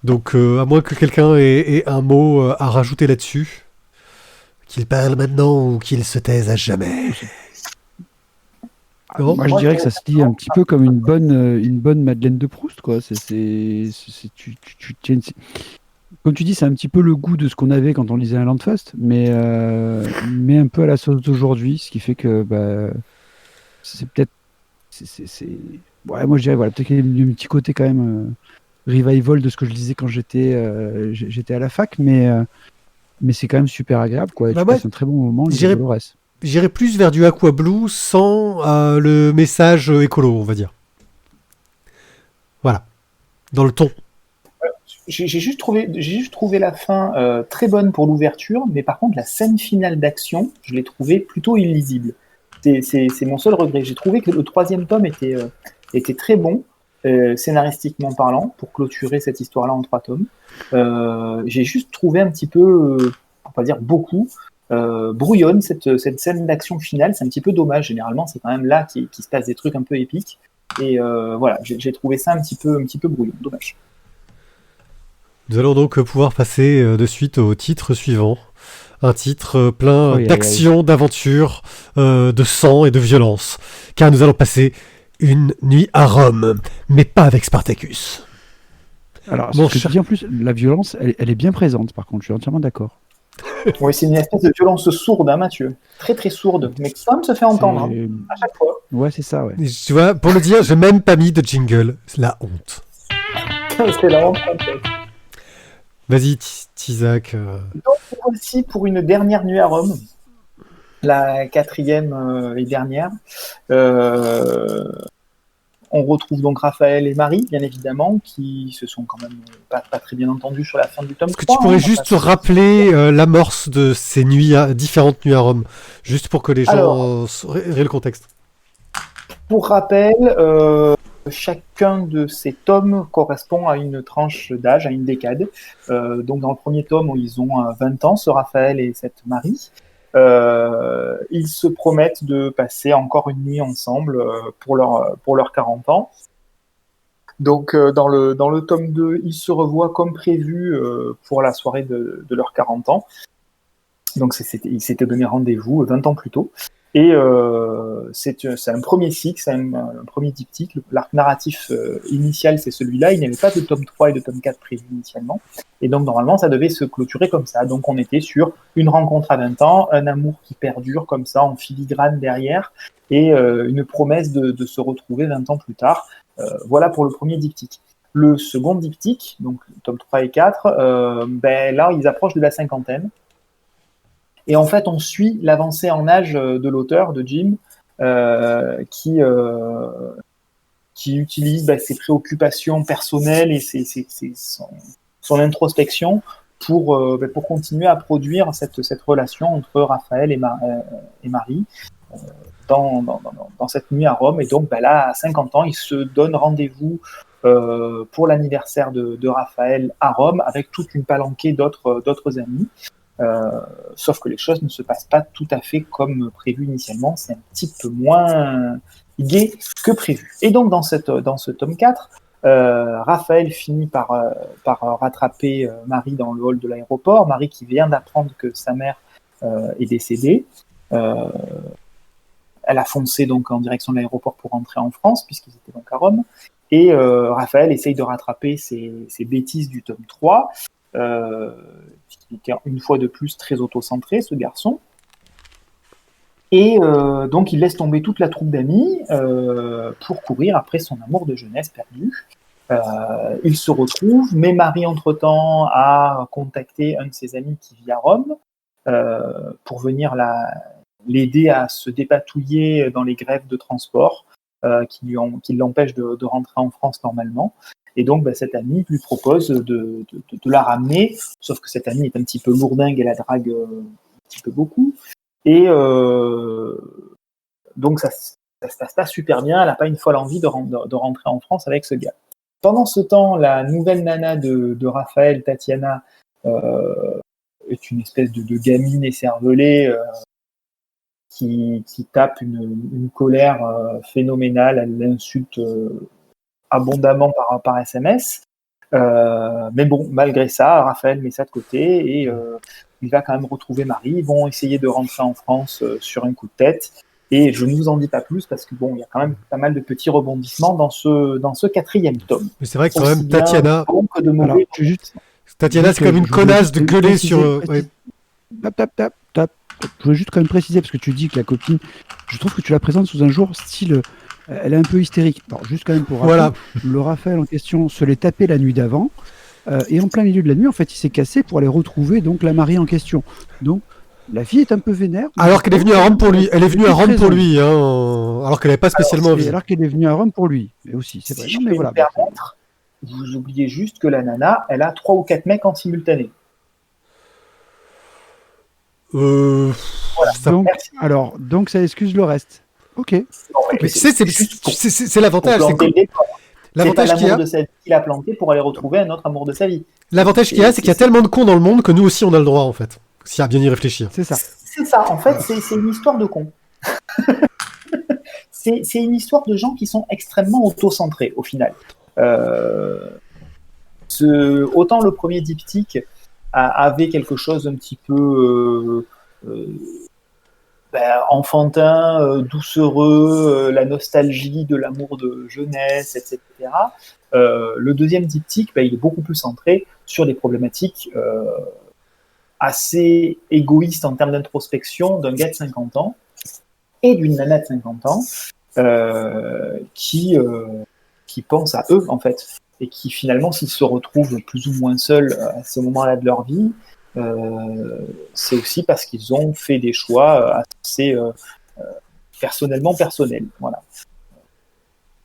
Donc, à moins que quelqu'un ait un mot à rajouter là-dessus, qu'il parle maintenant ou qu'il se taise à jamais. Moi, je dirais que ça se lit un petit peu comme une bonne Madeleine de Proust, quoi. Tu tiens comme tu dis, c'est un petit peu le goût de ce qu'on avait quand on lisait un Landfast, mais un peu à la sauce d'aujourd'hui, ce qui fait que c'est peut-être, ouais, moi je dirais, voilà, peut-être qu'il y a un petit côté quand même revival de ce que je lisais quand j'étais à la fac, mais c'est quand même super agréable, quoi. Et tu passes un très bon moment. J'irais plus vers du Aqua Blue sans le message écolo, on va dire. Voilà. Dans le ton. J'ai juste trouvé la fin très bonne pour l'ouverture, mais par contre, la scène finale d'action, je l'ai trouvée plutôt illisible. C'est mon seul regret. J'ai trouvé que le 3e tome était très bon, scénaristiquement parlant, pour clôturer cette histoire-là en 3 tomes. J'ai juste trouvé un petit peu, pour pas dire beaucoup, brouillonne cette scène d'action finale. C'est un petit peu dommage. Généralement, c'est quand même là qu'il se passe des trucs un peu épiques. Et voilà, j'ai trouvé ça un petit peu brouillon. Dommage. Nous allons donc pouvoir passer de suite au titre suivant. Un titre plein d'action, d'aventure, de sang et de violence. Car nous allons passer une nuit à Rome, mais pas avec Spartacus. Alors, ce que je dis en plus, la violence, elle est bien présente, par contre, je suis entièrement d'accord. Oui, c'est une espèce de violence sourde, hein, Mathieu. Très très sourde, mais qui quand même se fait entendre à chaque fois. Ouais, c'est ça, ouais. Tu vois, pour le dire, j'ai même pas mis de jingle. C'est la honte. C'est la honte. Vas-y, Tizak. Donc, aussi pour une dernière nuit à Rome, la 4e et dernière, on retrouve donc Raphaël et Marie, bien évidemment, qui se sont quand même pas très bien entendus sur la fin du tome 3. Est-ce que tu pourrais juste rappeler l'amorce de ces différentes nuits à Rome, juste pour que les gens aient le contexte. Pour rappel, chacun de ces tomes correspond à une tranche d'âge, à une décade. Donc dans le premier tome, ils ont 20 ans, ce Raphaël et cette Marie. Ils se promettent de passer encore une nuit ensemble pour leurs 40 ans. Donc dans le tome 2, ils se revoient comme prévu pour la soirée de leurs 40 ans. Donc ils s'étaient donné rendez-vous 20 ans plus tôt. Et c'est un premier cycle, c'est un premier diptyque. L'arc narratif initial, c'est celui-là. Il n'y avait pas de tome 3 et de tome 4 prévus initialement. Et donc, normalement, ça devait se clôturer comme ça. Donc, on était sur une rencontre à 20 ans, un amour qui perdure comme ça, en filigrane derrière, et une promesse de se retrouver 20 ans plus tard. Voilà pour le premier diptyque. Le second diptyque, donc tome 3 et 4, là, ils approchent de la cinquantaine. Et en fait, on suit l'avancée en âge de l'auteur, de Jim, qui utilise ses préoccupations personnelles et son introspection pour continuer à produire cette relation entre Raphaël et Marie dans cette nuit à Rome. Et donc là, à 50 ans, il se donne rendez-vous pour l'anniversaire de Raphaël à Rome avec toute une palanquée d'autres amis. Sauf que les choses ne se passent pas tout à fait comme prévu initialement, c'est un petit peu moins gai que prévu. Et donc dans ce tome 4, Raphaël finit par rattraper Marie dans le hall de l'aéroport. Marie qui vient d'apprendre que sa mère est décédée. Elle a foncé donc en direction de l'aéroport pour rentrer en France, puisqu'ils étaient donc à Rome. Et Raphaël essaye de rattraper ses bêtises du tome 3, qui était une fois de plus très autocentré, ce garçon. Et donc il laisse tomber toute la troupe d'amis pour courir après son amour de jeunesse perdu. Il se retrouve, mais Marie, entre-temps, a contacté un de ses amis qui vit à Rome pour venir l'aider à se dépatouiller dans les grèves de transport qui l'empêchent de rentrer en France normalement. Et donc, cet ami lui propose de la ramener, sauf que cet ami est un petit peu lourdingue et la drague un petit peu beaucoup. Et donc, ça se passe pas super bien. Elle n'a pas une fois l'envie de rentrer en France avec ce gars. Pendant ce temps, la nouvelle nana de Raphaël, Tatiana, est une espèce de gamine écervelée qui tape une colère phénoménale. Elle l'insulte abondamment par SMS. Mais bon, malgré ça, Raphaël met ça de côté et il va quand même retrouver Marie. Ils vont essayer de rentrer en France sur un coup de tête. Et je ne vous en dis pas plus parce que bon, il y a quand même pas mal de petits rebondissements dans ce 4e tome. Mais c'est vrai que quand même Tatiana. Alors, Tatiana, c'est comme une connasse de gueuler sur. Ouais. Tap. Je veux juste quand même préciser, parce que tu dis que la copine, je trouve que tu la présentes sous un jour style, elle est un peu hystérique. Alors, juste quand même pour rappeler, Voilà. le Raphaël en question se l'est tapé la nuit d'avant, et en plein milieu de la nuit, en fait, il s'est cassé pour aller retrouver donc la Marie en question. Donc, la fille est un peu vénère. Alors qu'elle est venue à Rome pour lui. Elle est venue à Rome pour lui, hein, alors qu'elle n'avait pas spécialement envie. Alors qu'elle est venue à Rome pour lui, mais aussi, c'est vrai. Si Non, mais voilà. me permettre, vous oubliez juste que la nana, elle a 3 ou 4 mecs en simultané. Voilà. Donc ça excuse le reste. Ok. Mais c'est l'avantage. L'avantage qu'il y a, de sa vie qu'il a planté pour aller retrouver un autre amour de sa vie. L'avantage qu'il y a, c'est qu'il y a tellement de cons dans le monde que nous aussi on a le droit en fait. S'il y a bien y réfléchir. C'est ça. C'est ça. En fait, c'est une histoire de cons. c'est une histoire de gens qui sont extrêmement auto-centrés au final. Autant le premier diptyque avait quelque chose un petit peu enfantin, doucereux, la nostalgie de l'amour de jeunesse, etc. Le deuxième diptyque, il est beaucoup plus centré sur des problématiques assez égoïstes en termes d'introspection d'un gars de 50 ans et d'une nana de 50 ans qui pensent à eux, en fait. Et qui finalement, s'ils se retrouvent plus ou moins seuls à ce moment-là de leur vie, c'est aussi parce qu'ils ont fait des choix assez personnels. Voilà.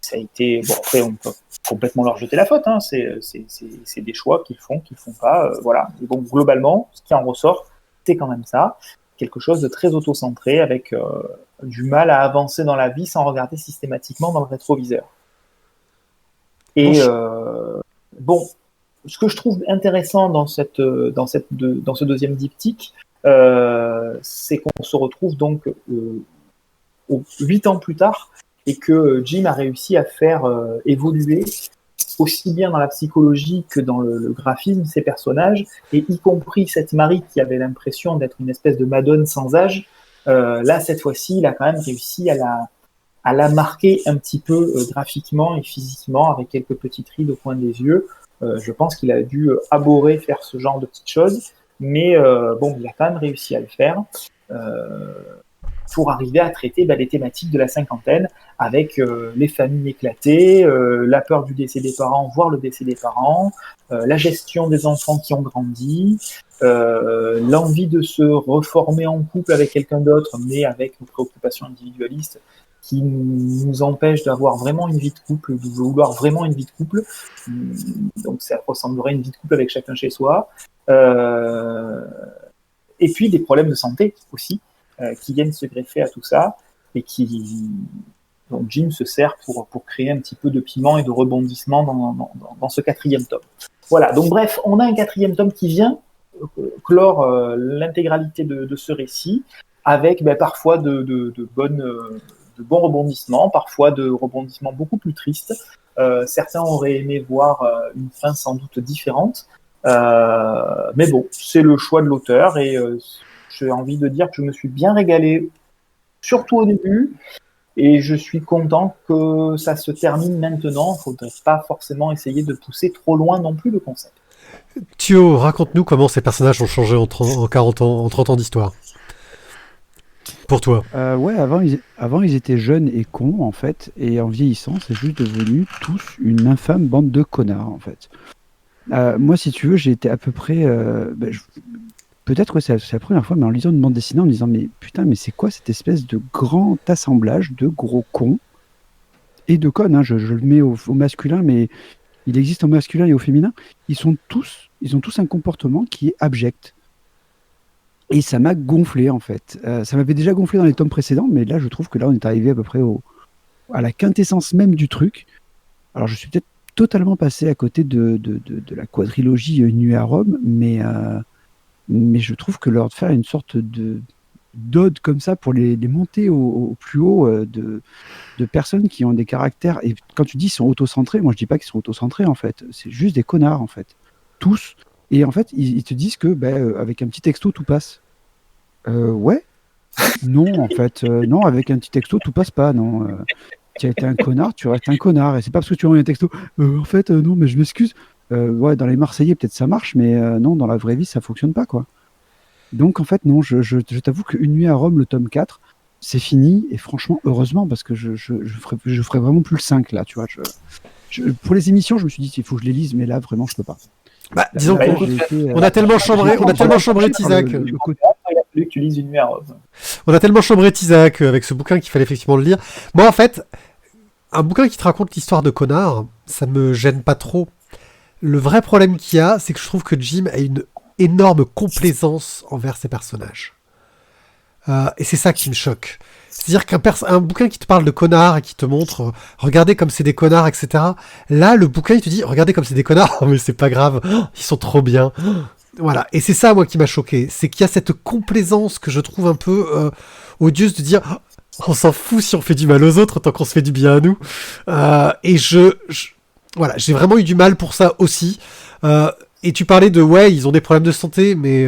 Ça a été... Bon, après, on peut complètement leur jeter la faute. Hein. C'est des choix qu'ils font pas. Voilà. Et donc, globalement, ce qui en ressort, c'est quand même ça. Quelque chose de très auto-centré, avec du mal à avancer dans la vie sans regarder systématiquement dans le rétroviseur. Et ce que je trouve intéressant dans ce deuxième diptyque, c'est qu'on se retrouve donc 8 ans plus tard et que Jim a réussi à faire évoluer aussi bien dans la psychologie que dans le graphisme ces personnages, et y compris cette Marie qui avait l'impression d'être une espèce de Madone sans âge. Là, cette fois-ci, il a quand même réussi à la marquer un petit peu graphiquement et physiquement, avec quelques petites rides au coin des yeux. Je pense qu'il a dû abhorrer faire ce genre de petites choses, mais il a quand même réussi à le faire pour arriver à traiter les thématiques de la cinquantaine, avec les familles éclatées, la peur du décès des parents, voire le décès des parents, la gestion des enfants qui ont grandi, l'envie de se reformer en couple avec quelqu'un d'autre, mais avec une préoccupation individualiste qui nous empêche d'avoir vraiment une vie de couple, de vouloir vraiment une vie de couple. Donc ça ressemblerait à une vie de couple avec chacun chez soi. Et puis des problèmes de santé aussi, qui viennent se greffer à tout ça, et dont Jim se sert pour créer un petit peu de piment et de rebondissement dans ce 4e tome. Voilà, donc bref, on a un 4e tome qui vient clore l'intégralité de ce récit, avec parfois de bons rebondissements, parfois de rebondissements beaucoup plus tristes, Certains auraient aimé voir une fin sans doute différente. Mais bon, c'est le choix de l'auteur et j'ai envie de dire que je me suis bien régalé, surtout au début, et je suis content que ça se termine maintenant. Il ne faudrait pas forcément essayer de pousser trop loin non plus le concept. Thio, raconte-nous comment ces personnages ont changé en 40 ans, en 30 ans d'histoire. Pour toi. Ouais, avant ils étaient jeunes et cons en fait, et en vieillissant, c'est juste devenu tous une infâme bande de connards en fait. Moi, si tu veux, j'ai été à peu près. Peut-être que c'est la première fois, mais en lisant une bande dessinée, en me disant mais putain, mais c'est quoi cette espèce de grand assemblage de gros cons et de connes, hein, je le mets au masculin, mais il existe au masculin et au féminin. Ils ont tous un comportement qui est abject. Et ça m'a gonflé en fait. Ça m'avait déjà gonflé dans les tomes précédents, mais là je trouve que là on est arrivé à peu près à la quintessence même du truc. Alors je suis peut-être totalement passé à côté de la quadrilogie Nuit à Rome, mais je trouve que leur faire une sorte d'ode comme ça pour les monter au plus haut de personnes qui ont des caractères, et quand tu dis ils sont auto-centrés, moi je dis pas qu'ils sont auto-centrés en fait, c'est juste des connards en fait, tous. Et en fait, ils te disent que avec un petit texto, tout passe. Ouais. Non, en fait, non, avec un petit texto, tout passe pas. Non. Tu as été un connard, tu restes un connard. Et c'est pas parce que tu envoies un texto. En fait, non, mais je m'excuse. Ouais, dans les Marseillais, peut-être ça marche, mais non, dans la vraie vie, ça fonctionne pas, quoi. Donc, en fait, non, je t'avoue qu'Une nuit à Rome, le tome 4, c'est fini. Et franchement, heureusement, parce que je ferai vraiment plus le 5, là, tu vois. Pour les émissions, je me suis dit, il faut que je les lise, mais là, vraiment, je peux pas. Disons qu'on a tellement chambré Tizak. Il a fallu que tu lises Une nuit à Rome. On a tellement chambré Tizak avec ce bouquin qu'il fallait effectivement le lire. Moi, en fait, un bouquin qui te raconte l'histoire de connard, ça me gêne pas trop. Le vrai problème qu'il y a, c'est que je trouve que Jim a une énorme complaisance envers ses personnages. Et c'est ça qui me choque. C'est-à-dire qu'un bouquin qui te parle de connards et qui te montre regardez comme c'est des connards, etc. Là, le bouquin, il te dit regardez comme c'est des connards, mais c'est pas grave, ils sont trop bien. Voilà. Et c'est ça, moi, qui m'a choqué. C'est qu'il y a cette complaisance que je trouve un peu odieuse de dire on s'en fout si on fait du mal aux autres tant qu'on se fait du bien à nous. Et voilà, j'ai vraiment eu du mal pour ça aussi. Et tu parlais de ouais, ils ont des problèmes de santé, mais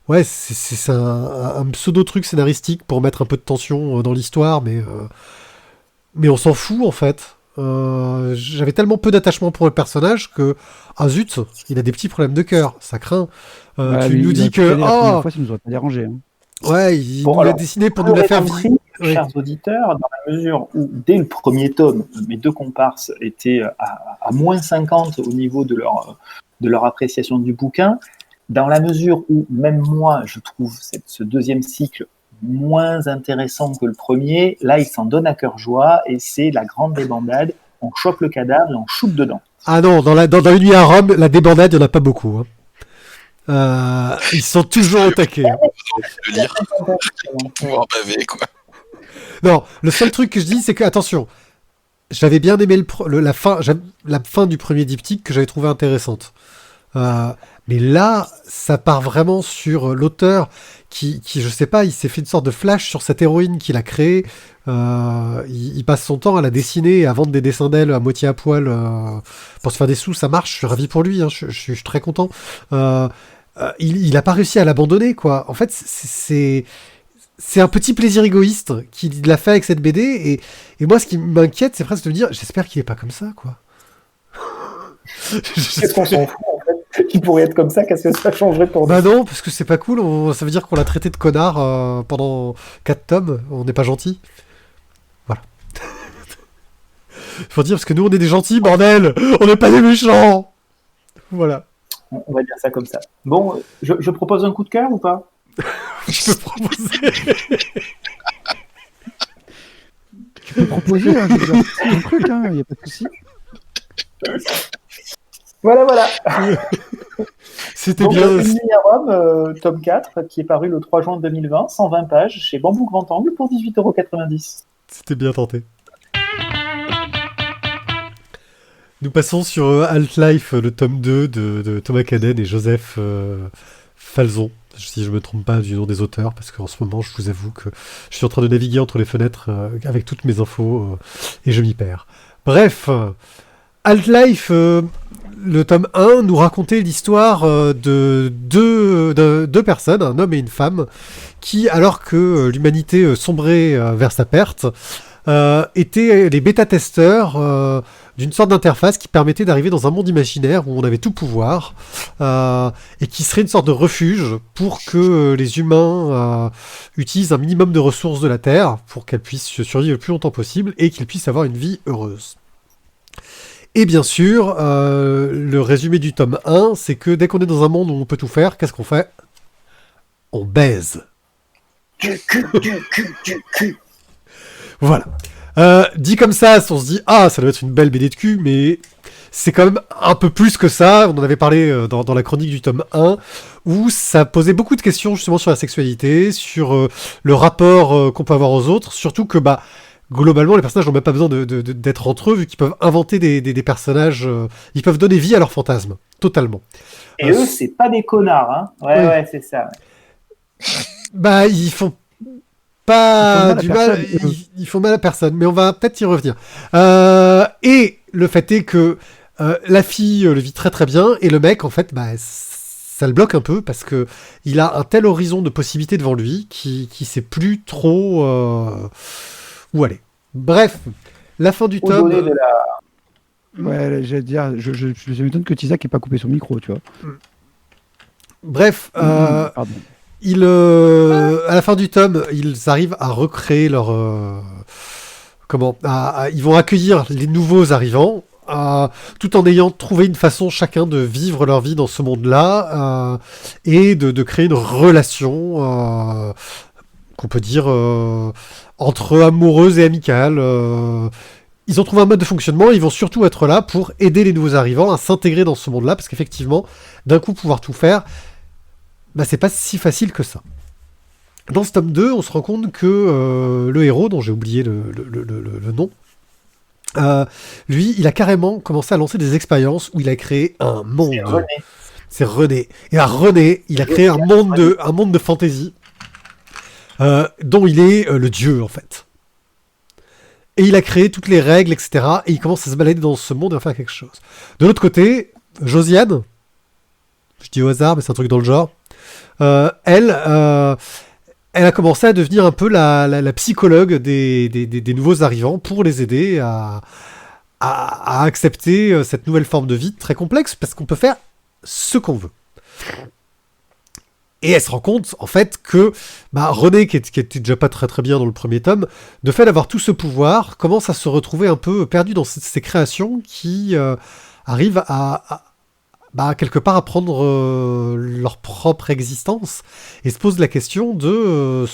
ouais, c'est un pseudo-truc scénaristique pour mettre un peu de tension dans l'histoire, mais on s'en fout, en fait. J'avais tellement peu d'attachement pour le personnage que, ah zut, il a des petits problèmes de cœur, ça craint. Tu nous dis que... La première fois, ça nous aurait pas dérangé. Hein. Ouais, il nous l'a dessiné pour nous la faire vivre. Chers auditeurs, dans la mesure où, dès le premier tome, mes deux comparses étaient à moins 50 au niveau de leur appréciation du bouquin, dans la mesure où même moi, je trouve ce deuxième cycle moins intéressant que le premier, là, il s'en donne à cœur joie et c'est la grande débandade. On chope le cadavre et on shoot dedans. Ah non, dans Une nuit à Rome, la débandade, il n'y en a pas beaucoup. Hein. Ils sont toujours au taquet. Hein. De lire. Pour en baver, quoi. Non, le seul truc que je dis, c'est que, attention, j'avais bien aimé la fin du premier diptyque que j'avais trouvé intéressante. Mais là, ça part vraiment sur l'auteur qui, je sais pas, il s'est fait une sorte de flash sur cette héroïne qu'il a créée. Il passe son temps à la dessiner et à vendre des dessins d'elle à moitié à poil pour se faire des sous. Ça marche, je suis ravi pour lui, hein, je suis très content. Il a pas réussi à l'abandonner, quoi. En fait, c'est un petit plaisir égoïste qu'il a fait avec cette BD. Et moi, ce qui m'inquiète, c'est presque de me dire, j'espère qu'il est pas comme ça, quoi. Qu'est-ce qu'on s'en fout, en fait? Il pourrait être comme ça, qu'est-ce que ça changerait pour nous? Bah non, parce que c'est pas cool, ça veut dire qu'on l'a traité de connard pendant 4 tomes, on n'est pas gentil. Voilà. Faut dire, parce que nous on est des gentils, bordel. On n'est pas des méchants. Voilà. On va dire ça comme ça. Bon, je propose un coup de cœur ou pas? Je peux proposer. Tu peux proposer, hein, c'est un truc, hein, y a pas de souci. Voilà. C'était donc, bien. Une nuit à Rome, tome 4, qui est paru le 3 juin 2020, 120 pages, chez Bambou Grand Angle pour 18,90 €. C'était bien tenté. Nous passons sur Half-Life, le tome 2 de Thomas Caden et Joseph Falzon, si je ne me trompe pas du nom des auteurs, parce qu'en ce moment, je vous avoue que je suis en train de naviguer entre les fenêtres avec toutes mes infos et je m'y perds. Bref, Half-Life, le tome 1 nous racontait l'histoire de deux personnes, un homme et une femme, qui, alors que l'humanité sombrait vers sa perte, étaient les bêta-testeurs d'une sorte d'interface qui permettait d'arriver dans un monde imaginaire où on avait tout pouvoir, et qui serait une sorte de refuge pour que les humains utilisent un minimum de ressources de la Terre pour qu'elles puissent survivre le plus longtemps possible et qu'ils puissent avoir une vie heureuse. Et bien sûr, le résumé du tome 1, c'est que dès qu'on est dans un monde où on peut tout faire, qu'est-ce qu'on fait ? On baise. Du cul. Voilà. Dit comme ça, on se dit « Ah, ça doit être une belle BD de cul », mais c'est quand même un peu plus que ça. On en avait parlé dans la chronique du tome 1, où ça posait beaucoup de questions justement sur la sexualité, sur le rapport qu'on peut avoir aux autres, surtout que globalement, les personnages n'ont même pas besoin d'être entre eux, vu qu'ils peuvent inventer des personnages, ils peuvent donner vie à leurs fantasmes, totalement. Et eux, c'est pas des connards, hein. Ouais, c'est ça. Ils font pas du mal, personne. ils font mal à personne, mais on va peut-être y revenir. Et le fait est que la fille le vit très très bien, et le mec, en fait, ça le bloque un peu, parce que il a un tel horizon de possibilités devant lui, qui sait plus trop où aller. Bref, la fin du tome... Donner de la... Ouais, j'allais dire, je m'étonne que Tizak ait pas coupé son micro, tu vois. Bref, Pardon. à la fin du tome, ils arrivent à recréer leur... ils vont accueillir les nouveaux arrivants, tout en ayant trouvé une façon chacun de vivre leur vie dans ce monde-là, et de créer une relation qu'on peut dire entre amoureuses et amicales. Ils ont trouvé un mode de fonctionnement, ils vont surtout être là pour aider les nouveaux arrivants à s'intégrer dans ce monde-là, parce qu'effectivement, d'un coup, pouvoir tout faire, c'est pas si facile que ça. Dans ce tome 2, on se rend compte que le héros, dont j'ai oublié le nom, lui, il a carrément commencé à lancer des expériences où il a créé un monde. C'est René. Et à René, il a créé un monde de fantasy, dont il est le dieu, en fait. Et il a créé toutes les règles, etc. Et il commence à se balader dans ce monde et à faire quelque chose. De l'autre côté, Josiane, je dis au hasard, mais c'est un truc dans le genre, elle a commencé à devenir un peu la psychologue des nouveaux arrivants pour les aider à accepter cette nouvelle forme de vie très complexe, parce qu'on peut faire ce qu'on veut. Et elle se rend compte, en fait, que René, qui était déjà pas très très bien dans le premier tome, de fait d'avoir tout ce pouvoir, commence à se retrouver un peu perdu dans ses créations qui arrivent à quelque part à prendre leur propre existence, et se pose la question de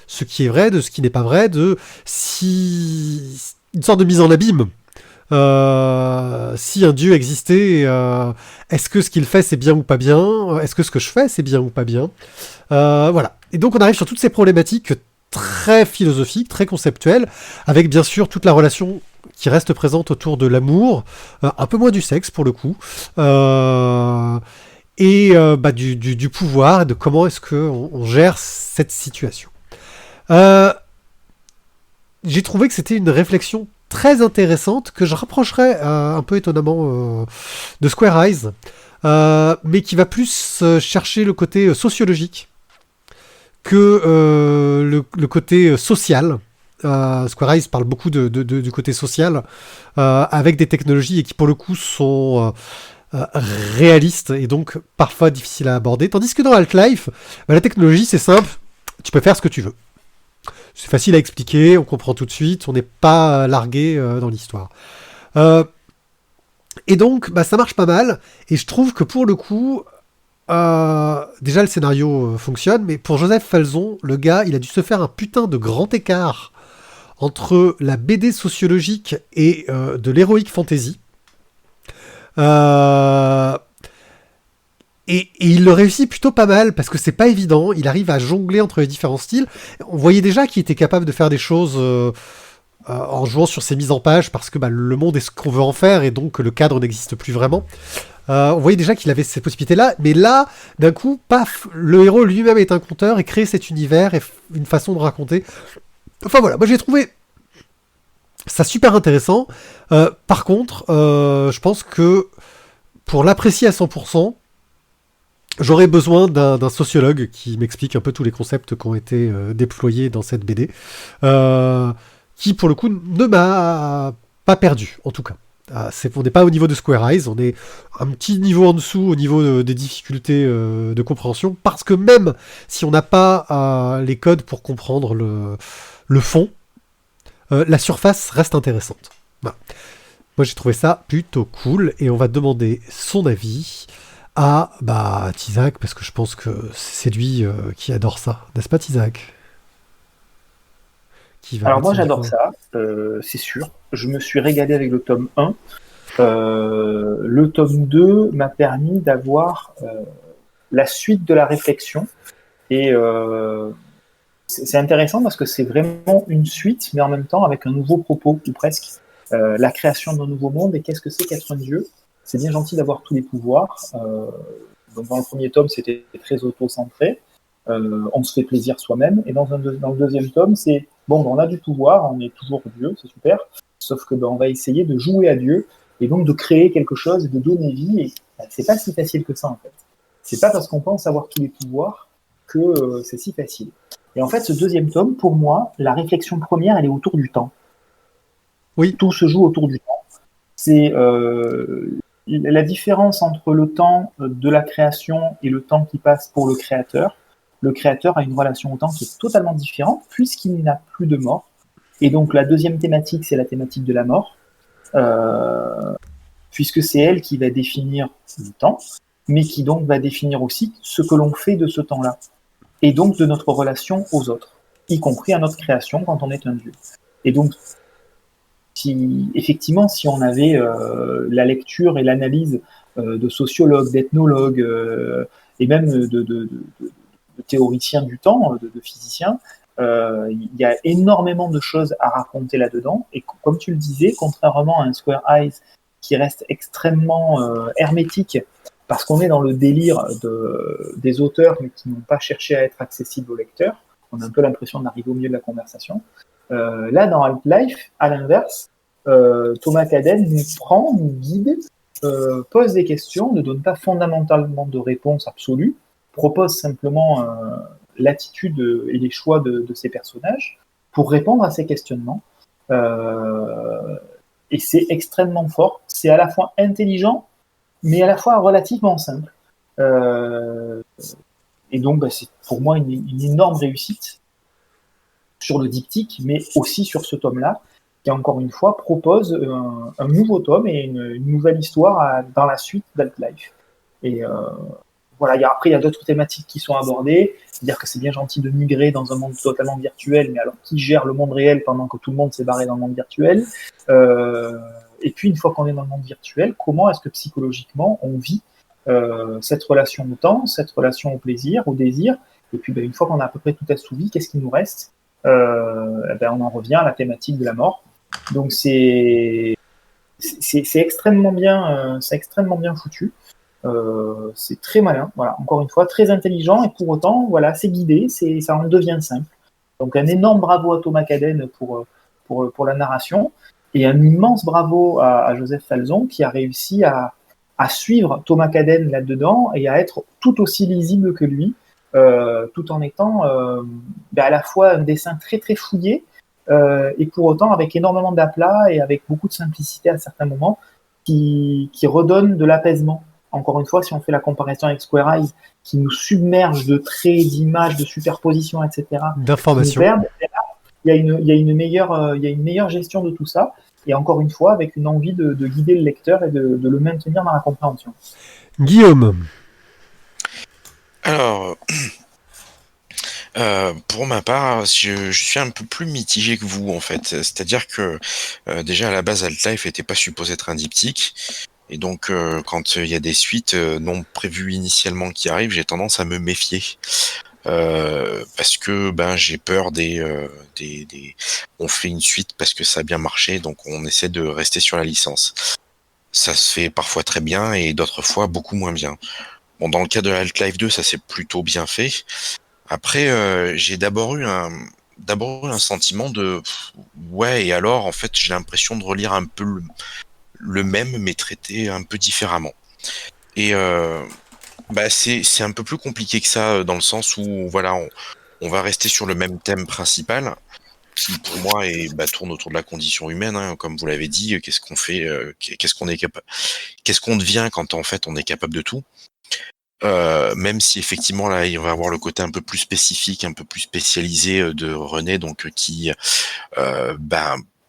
ce qui est vrai, de ce qui n'est pas vrai, de si... une sorte de mise en abîme. Si un dieu existait, est-ce que ce qu'il fait c'est bien ou pas bien ? Est-ce que ce que je fais c'est bien ou pas bien ? Voilà. Et donc on arrive sur toutes ces problématiques très philosophiques, très conceptuelles, avec bien sûr toute la relation qui reste présente autour de l'amour, un peu moins du sexe pour le coup, et du pouvoir, et de comment est-ce qu'on gère cette situation. J'ai trouvé que c'était une réflexion très intéressante, que je rapprocherais un peu étonnamment de Square Eyes, mais qui va plus chercher le côté sociologique que le côté social. Square Eyes parle beaucoup du côté social, avec des technologies et qui pour le coup sont réalistes et donc parfois difficiles à aborder, tandis que dans Half-Life, la technologie c'est simple, tu peux faire ce que tu veux. C'est facile à expliquer, on comprend tout de suite, on n'est pas largué dans l'histoire. Et donc, ça marche pas mal, et je trouve que pour le coup, déjà le scénario fonctionne, mais pour Joseph Falzon, le gars, il a dû se faire un putain de grand écart entre la BD sociologique et de l'heroic fantasy. Et il le réussit plutôt pas mal, parce que c'est pas évident, il arrive à jongler entre les différents styles. On voyait déjà qu'il était capable de faire des choses en jouant sur ses mises en page, parce que le monde est ce qu'on veut en faire, et donc le cadre n'existe plus vraiment. On voyait déjà qu'il avait cette possibilité-là, mais là, d'un coup, paf, le héros lui-même est un conteur, et crée cet univers, et une façon de raconter. Enfin voilà, moi j'ai trouvé ça super intéressant. Par contre, je pense que pour l'apprécier à 100%, j'aurais besoin d'un sociologue qui m'explique un peu tous les concepts qui ont été déployés dans cette BD, qui pour le coup ne m'a pas perdu, en tout cas. On n'est pas au niveau de Square Eyes, on est un petit niveau en dessous au niveau des difficultés de compréhension, parce que même si on n'a pas les codes pour comprendre le fond, la surface reste intéressante. Voilà. Moi j'ai trouvé ça plutôt cool, et on va demander son avis à Tizak, parce que je pense que c'est lui qui adore ça, n'est-ce pas Tizak? Alors moi j'adore ça, c'est sûr. Je me suis régalé avec le tome 1. Le tome 2 m'a permis d'avoir la suite de la réflexion. Et c'est intéressant parce que c'est vraiment une suite, mais en même temps avec un nouveau propos, ou presque. La création d'un nouveau monde, et qu'est-ce que c'est qu'être un dieu? C'est bien gentil d'avoir tous les pouvoirs. Donc dans le premier tome, c'était très auto-centré. On se fait plaisir soi-même. Et dans le deuxième tome, c'est bon, on a du pouvoir, on est toujours Dieu, c'est super. Sauf que on va essayer de jouer à Dieu et donc de créer quelque chose et de donner vie. Et c'est pas si facile que ça en fait. C'est pas parce qu'on pense avoir tous les pouvoirs que c'est si facile. Et en fait, ce deuxième tome, pour moi, la réflexion première, elle est autour du temps. Oui. Tout se joue autour du temps. C'est la différence entre le temps de la création et le temps qui passe pour le créateur. Le créateur a une relation au temps qui est totalement différente puisqu'il n'a plus de mort. Et donc la deuxième thématique, c'est la thématique de la mort, puisque c'est elle qui va définir le temps, mais qui donc va définir aussi ce que l'on fait de ce temps-là, et donc de notre relation aux autres, y compris à notre création quand on est un dieu. Et donc, effectivement, si on avait la lecture et l'analyse de sociologues, d'ethnologues, et même de théoriciens du temps, de physiciens, il y a énormément de choses à raconter là-dedans. Et comme tu le disais, contrairement à un Square Eyes qui reste extrêmement hermétique, parce qu'on est dans le délire des auteurs, mais qui n'ont pas cherché à être accessibles aux lecteurs, on a un peu l'impression d'arriver au milieu de la conversation. Là, dans Half-Life, à l'inverse, Thomas Cadden nous prend, nous guide, pose des questions, ne donne pas fondamentalement de réponse absolue, propose simplement l'attitude et les choix de ces personnages pour répondre à ces questionnements. Et c'est extrêmement fort. C'est à la fois intelligent, mais à la fois relativement simple. Et donc, c'est pour moi une énorme réussite sur le diptyque, mais aussi sur ce tome-là, qui encore une fois propose un nouveau tome et une nouvelle histoire dans la suite d'Half-Life. Et voilà, après il y a d'autres thématiques qui sont abordées, c'est-à-dire que c'est bien gentil de migrer dans un monde totalement virtuel, mais alors qui gère le monde réel pendant que tout le monde s'est barré dans le monde virtuel? Et puis une fois qu'on est dans le monde virtuel, comment est-ce que psychologiquement on vit cette relation au temps, cette relation au plaisir, au désir? Et puis une fois qu'on a à peu près tout assouvi, qu'est-ce qui nous reste? On en revient à la thématique de la mort. Donc c'est extrêmement bien, foutu. C'est très malin, voilà, encore une fois, très intelligent, et pour autant, voilà, c'est guidé, ça en devient simple. Donc un énorme bravo à Thomas Cadden pour la narration, et un immense bravo à Joseph Falzon qui a réussi à suivre Thomas Cadden là-dedans et à être tout aussi lisible que lui, tout en étant à la fois un dessin très très fouillé, et pour autant avec énormément d'aplat et avec beaucoup de simplicité à certains moments qui redonne de l'apaisement. Encore une fois, si on fait la comparaison avec Square Eyes, qui nous submerge de traits, d'images, de superpositions, etc., d'informations, il y a une meilleure gestion de tout ça, et encore une fois, avec une envie de guider le lecteur et de le maintenir dans la compréhension. Guillaume. Alors, pour ma part, je suis un peu plus mitigé que vous, en fait. C'est-à-dire que, déjà, à la base, Half-Life n'était pas supposé être un diptyque. Et donc, quand il y a des suites non prévues initialement qui arrivent, j'ai tendance à me méfier. Parce que j'ai peur on fait une suite parce que ça a bien marché, donc on essaie de rester sur la licence. Ça se fait parfois très bien et d'autres fois beaucoup moins bien. Bon, dans le cas de Half-Life 2, ça s'est plutôt bien fait. Après, j'ai d'abord eu d'abord un sentiment de ouais, et alors en fait j'ai l'impression de relire un peu le même mais traité un peu différemment. Et c'est un peu plus compliqué que ça dans le sens où voilà, on va rester sur le même thème principal qui pour moi tourne autour de la condition humaine, hein, comme vous l'avez dit, qu'est-ce qu'on fait, qu'est-ce qu'on devient quand en fait on est capable de tout. Même si effectivement là il va avoir le côté un peu plus spécifique, un peu plus spécialisé de René, donc qui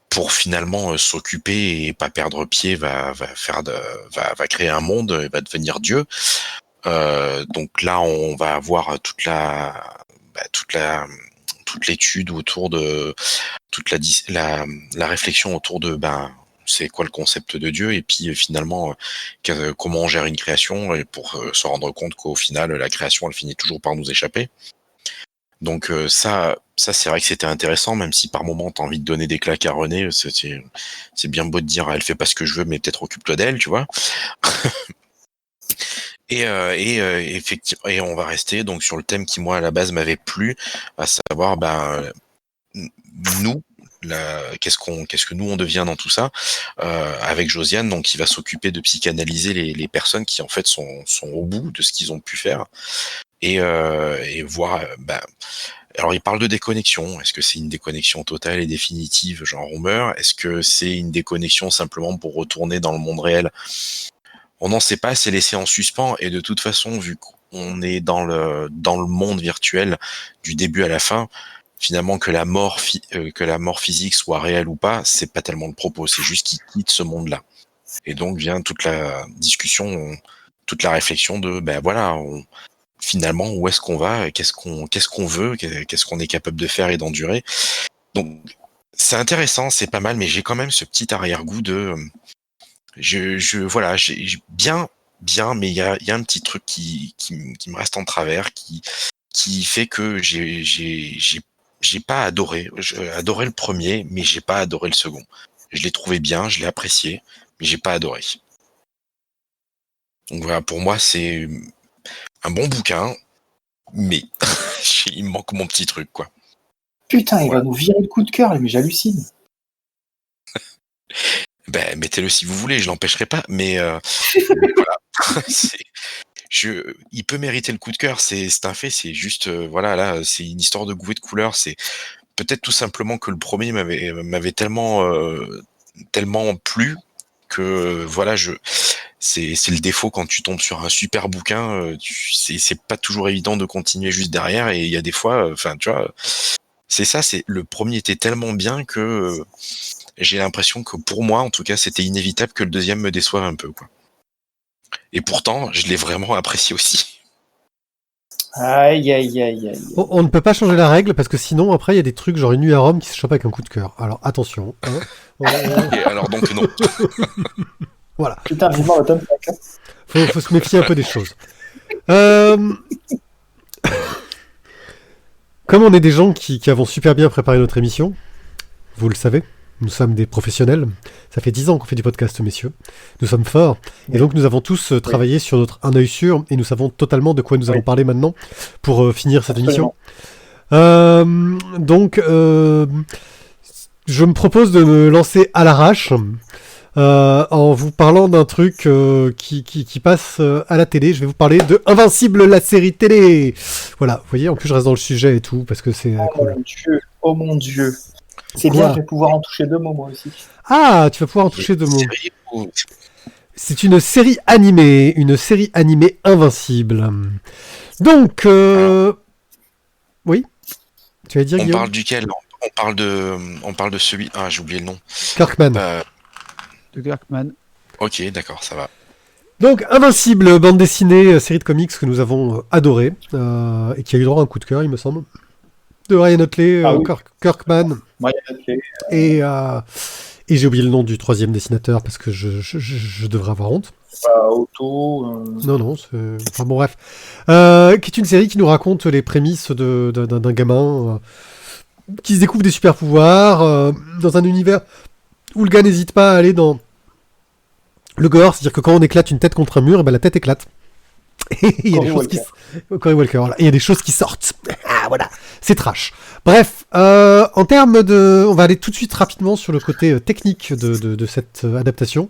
pour finalement s'occuper et pas perdre pied va créer un monde, et va devenir Dieu. Donc là on va avoir toute l'étude autour de toute la réflexion autour de c'est quoi le concept de Dieu, et puis finalement comment on gère une création, et pour se rendre compte qu'au final la création elle finit toujours par nous échapper. Donc ça c'est vrai que c'était intéressant, même si par moment t'as envie de donner des claques à René. C'est bien beau de dire elle fait pas ce que je veux, mais peut-être occupe-toi d'elle, tu vois. Effectivement, et on va rester donc sur le thème qui moi à la base m'avait plu, à savoir nous, qu'est-ce que nous on devient dans tout ça, avec Josiane, donc qui va s'occuper de psychanalyser les personnes qui en fait sont au bout de ce qu'ils ont pu faire, et voir alors il parle de déconnexion. Est-ce que c'est une déconnexion totale et définitive genre on meurt? Est-ce que c'est une déconnexion simplement pour retourner dans le monde réel? On n'en sait pas, c'est laissé en suspens, et de toute façon vu qu'on est dans le monde virtuel du début à la fin, finalement que la mort physique soit réelle ou pas, c'est pas tellement le propos, c'est juste qu'il quitte ce monde-là. Et donc vient toute la discussion, toute la réflexion de finalement où est-ce qu'on va, qu'est-ce qu'on veut, qu'est-ce qu'on est capable de faire et d'endurer. Donc c'est intéressant, c'est pas mal, mais j'ai quand même ce petit arrière-goût de j'ai bien, mais il y a un petit truc qui me reste en travers, qui fait que j'ai pas adoré. J'ai adoré le premier, mais j'ai pas adoré le second. Je l'ai trouvé bien, je l'ai apprécié, mais j'ai pas adoré. Donc voilà, pour moi c'est un bon bouquin, mais il me manque mon petit truc, quoi. Putain, il va nous virer le coup de cœur, mais j'hallucine. Mettez-le si vous voulez, je l'empêcherai pas, mais voilà. Il peut mériter le coup de cœur, c'est un fait, c'est juste, là, c'est une histoire de goût et de couleur. C'est peut-être tout simplement que le premier m'avait tellement plu que c'est le défaut quand tu tombes sur un super bouquin, c'est pas toujours évident de continuer juste derrière, et il y a des fois, tu vois, c'est ça, le premier était tellement bien que j'ai l'impression que pour moi, en tout cas, c'était inévitable que le deuxième me déçoive un peu, quoi. Et pourtant, je l'ai vraiment apprécié aussi. Aïe, aïe, aïe, aïe. On ne peut pas changer la règle parce que sinon, après, il y a des trucs genre Une nuit à Rome qui se chope avec un coup de cœur. Alors attention. Hein. Et alors donc non. Voilà. Putain, vivement le tome 5. Faut se méfier un peu des choses. Comme on est des gens qui avons super bien préparé notre émission, vous le savez, nous sommes des professionnels. Ça fait 10 ans qu'on fait du podcast, messieurs. Nous sommes forts. Et donc, nous avons tous travaillé sur notre un œil sûr, et nous savons totalement de quoi nous allons parler maintenant pour finir cette émission. Donc, je me propose de me lancer à l'arrache en vous parlant d'un truc qui passe à la télé. Je vais vous parler de Invincible, la série télé. Voilà, vous voyez, en plus, je reste dans le sujet et tout, parce que c'est cool. Oh mon Dieu. C'est bien, je vais pouvoir en toucher 2 mots, moi aussi. Ah, tu vas pouvoir en toucher 2 mots. C'est une série animée Invincible. Donc, oui, tu vas dire, Guillaume ? On parle duquel ? On parle de celui... Ah, j'ai oublié le nom. Kirkman. De Kirkman. Ok, d'accord, ça va. Donc, Invincible, bande dessinée, série de comics que nous avons adoré, et qui a eu droit à un coup de cœur, il me semble, de Ryan Otley, Kirkman. Et j'ai oublié le nom du 3e dessinateur parce que je devrais avoir honte. Otto. Non, enfin bon, bref. Qui est une série qui nous raconte les prémices d'un gamin qui se découvre des super pouvoirs dans un univers où le gars n'hésite pas à aller dans le gore, c'est-à-dire que quand on éclate une tête contre un mur, et ben la tête éclate. Et il y a des choses qui... Cory Walker, voilà. Et il y a des choses qui sortent. Ah voilà, c'est trash. Bref, en termes de... On va aller tout de suite rapidement sur le côté technique de cette adaptation.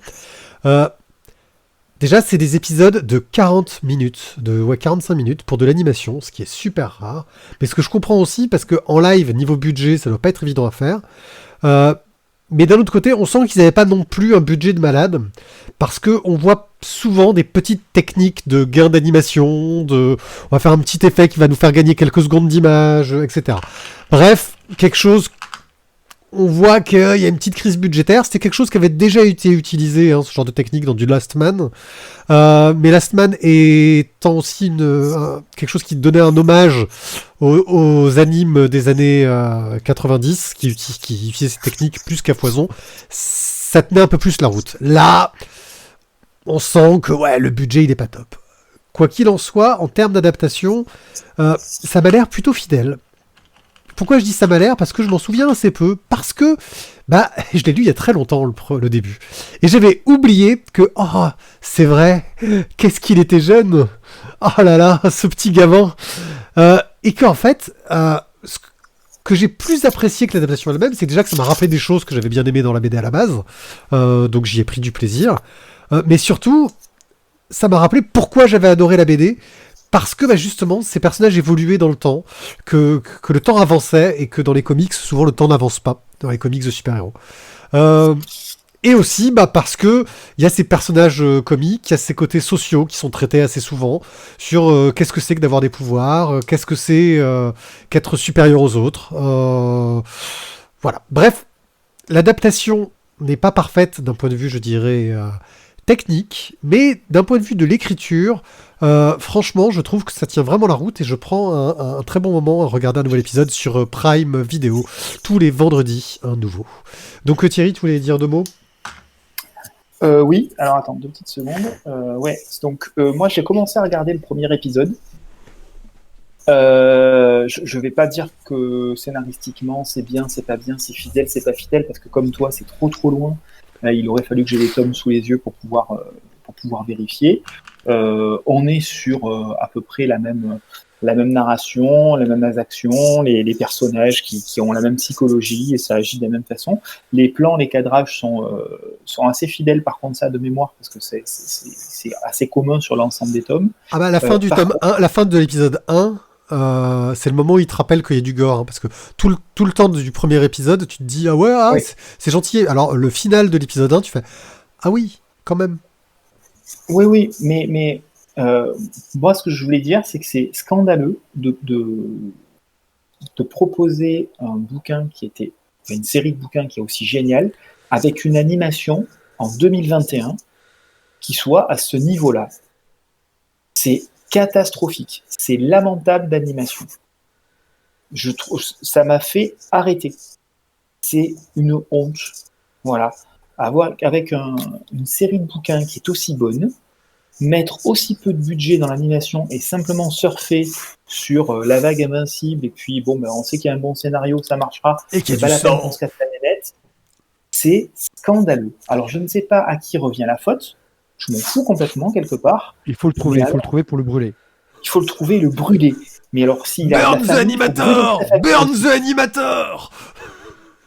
Déjà, c'est des épisodes de 40 minutes, 45 minutes pour de l'animation, ce qui est super rare. Mais ce que je comprends aussi, parce qu'en live, niveau budget, ça doit pas être évident à faire. Mais d'un autre côté, on sent qu'ils n'avaient pas non plus un budget de malade, parce qu'on voit souvent des petites techniques de gain d'animation, on va faire un petit effet qui va nous faire gagner quelques secondes d'image, etc. Bref, quelque chose... On voit qu'il y a une petite crise budgétaire. C'était quelque chose qui avait déjà été utilisé, ce genre de technique, dans du Last Man. Mais Last Man étant aussi quelque chose qui donnait un hommage aux animes des années 90, qui utilisaient ces techniques plus qu'à foison, ça tenait un peu plus la route. Là, on sent que le budget, il est pas top. Quoi qu'il en soit, en termes d'adaptation, ça m'a l'air plutôt fidèle. Pourquoi je dis ça m'a l'air ? Parce que je m'en souviens assez peu. Parce que, je l'ai lu il y a très longtemps, le début. Et j'avais oublié que, c'est vrai, qu'est-ce qu'il était jeune ! Oh là là, ce petit gamin ! Et qu'en fait, ce que j'ai plus apprécié que l'adaptation elle-même, c'est déjà que ça m'a rappelé des choses que j'avais bien aimées dans la BD à la base. Donc j'y ai pris du plaisir. Mais surtout, ça m'a rappelé pourquoi j'avais adoré la BD. Parce que justement, ces personnages évoluaient dans le temps, que le temps avançait, et que dans les comics, souvent le temps n'avance pas, dans les comics de super-héros. Et aussi parce que il y a ces personnages comiques, il y a ces côtés sociaux qui sont traités assez souvent, sur qu'est-ce que c'est que d'avoir des pouvoirs, qu'est-ce que c'est qu'être supérieur aux autres. Voilà. Bref, l'adaptation n'est pas parfaite d'un point de vue, je dirais, technique, mais d'un point de vue de l'écriture, franchement, je trouve que ça tient vraiment la route et je prends un très bon moment à regarder un nouvel épisode sur Prime Video. Tous les vendredis, un nouveau. Donc Thierry, tu voulais dire deux mots ? Oui, alors attends, 2 petites secondes. Donc moi j'ai commencé à regarder le premier épisode. Je vais pas dire que scénaristiquement c'est bien, c'est pas bien, c'est fidèle, c'est pas fidèle, parce que comme toi c'est trop loin. Il aurait fallu que j'ai les tomes sous les yeux pour pouvoir vérifier. On est sur à peu près la même narration, les mêmes actions, les personnages qui ont la même psychologie et ça agit de la même façon. Les plans, les cadrages sont assez fidèles par contre ça de mémoire parce que c'est assez commun sur l'ensemble des tomes. La fin du tome 1, la fin de l'épisode 1, c'est le moment où il te rappelle qu'il y a du gore, parce que tout le temps du premier épisode, tu te dis oui. C'est gentil. Alors le final de l'épisode 1, tu fais oui, quand même. Oui, mais moi ce que je voulais dire, c'est que c'est scandaleux de proposer un bouquin une série de bouquins qui est aussi géniale, avec une animation en 2021 qui soit à ce niveau-là. C'est catastrophique, c'est lamentable d'animation. Je trouve, ça m'a fait arrêter. C'est une honte. Voilà. Avec une série de bouquins qui est aussi bonne, mettre aussi peu de budget dans l'animation et simplement surfer sur la vague invincible et puis on sait qu'il y a un bon scénario, ça marchera. Et qu'il y a pas du la peine sang. qu'on se casse la nénette. C'est scandaleux. Alors je ne sais pas à qui revient la faute. Je m'en fous complètement quelque part. Il faut le trouver pour le brûler. Il faut le trouver et le brûler. Mais alors s'il a Burn the animator! Burn the animator!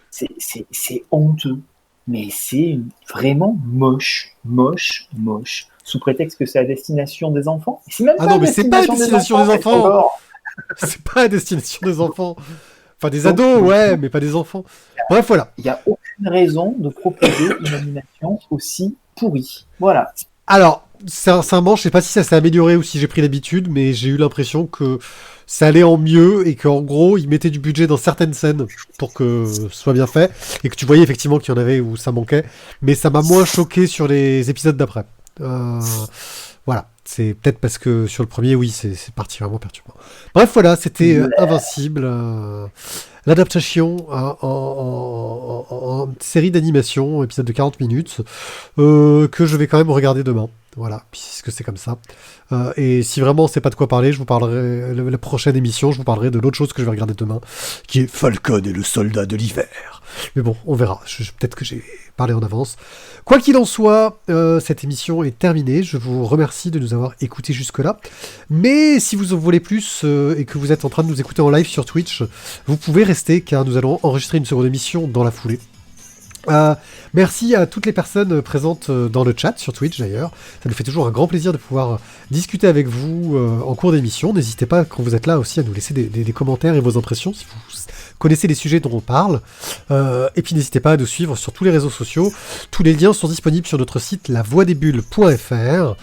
C'est honteux. Mais c'est vraiment moche. Sous prétexte que c'est à destination des enfants. C'est même non, mais c'est pas à destination des enfants! C'est pas à destination des enfants. Enfin, des ados, mais pas des enfants. Bref, voilà. Il n'y a aucune raison de proposer une animation aussi pourrie. Voilà. Alors, sincèrement, je sais pas si ça s'est amélioré ou si j'ai pris l'habitude, mais j'ai eu l'impression que ça allait en mieux et qu'en gros, ils mettaient du budget dans certaines scènes pour que ce soit bien fait et que tu voyais effectivement qu'il y en avait où ça manquait, mais ça m'a moins choqué sur les épisodes d'après. Voilà, c'est peut-être parce que sur le premier, c'est particulièrement perturbant. Bref, voilà, c'était Invincible, l'adaptation en série d'animation, épisode de 40 minutes, que je vais quand même regarder demain. Voilà, puisque c'est comme ça. Et si vraiment on sait pas de quoi parler, je vous parlerai, la prochaine émission, je vous parlerai de l'autre chose que je vais regarder demain, qui est Falcon et le soldat de l'hiver. Mais bon, on verra. Peut-être que j'ai parlé en avance. Quoi qu'il en soit, cette émission est terminée. Je vous remercie de nous avoir écoutés jusque-là. Mais si vous en voulez plus et que vous êtes en train de nous écouter en live sur Twitch, vous pouvez rester car nous allons enregistrer une seconde émission dans la foulée. Merci à toutes les personnes présentes dans le chat sur Twitch d'ailleurs. Ça nous fait toujours un grand plaisir de pouvoir discuter avec vous en cours d'émission. N'hésitez pas quand vous êtes là aussi à nous laisser des commentaires et vos impressions si vous connaissez les sujets dont on parle. Et puis n'hésitez pas à nous suivre sur tous les réseaux sociaux. Tous les liens sont disponibles sur notre site lavoidesbulles.fr.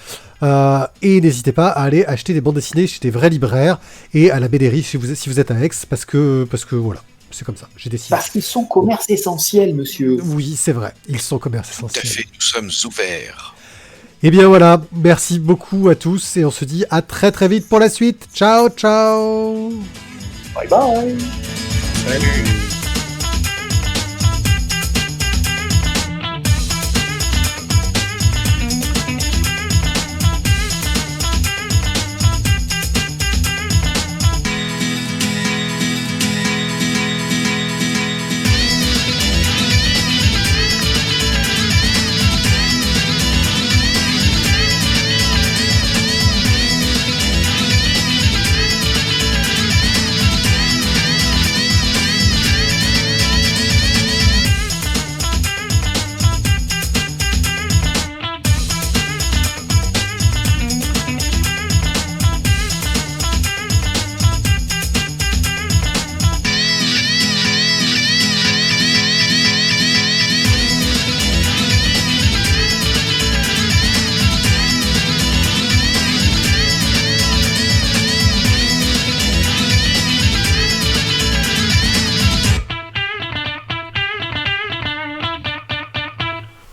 Et n'hésitez pas à aller acheter des bandes dessinées chez des vrais libraires et à la BDRI si vous êtes à Aix parce que voilà. C'est comme ça, j'ai décidé. Parce qu'ils sont commerce essentiel, monsieur. Oui, c'est vrai, ils sont commerce Tout à essentiel. fait, nous sommes ouverts. Et bien voilà, merci beaucoup à tous et on se dit à très très vite pour la suite. Ciao, ciao. Bye bye. Salut.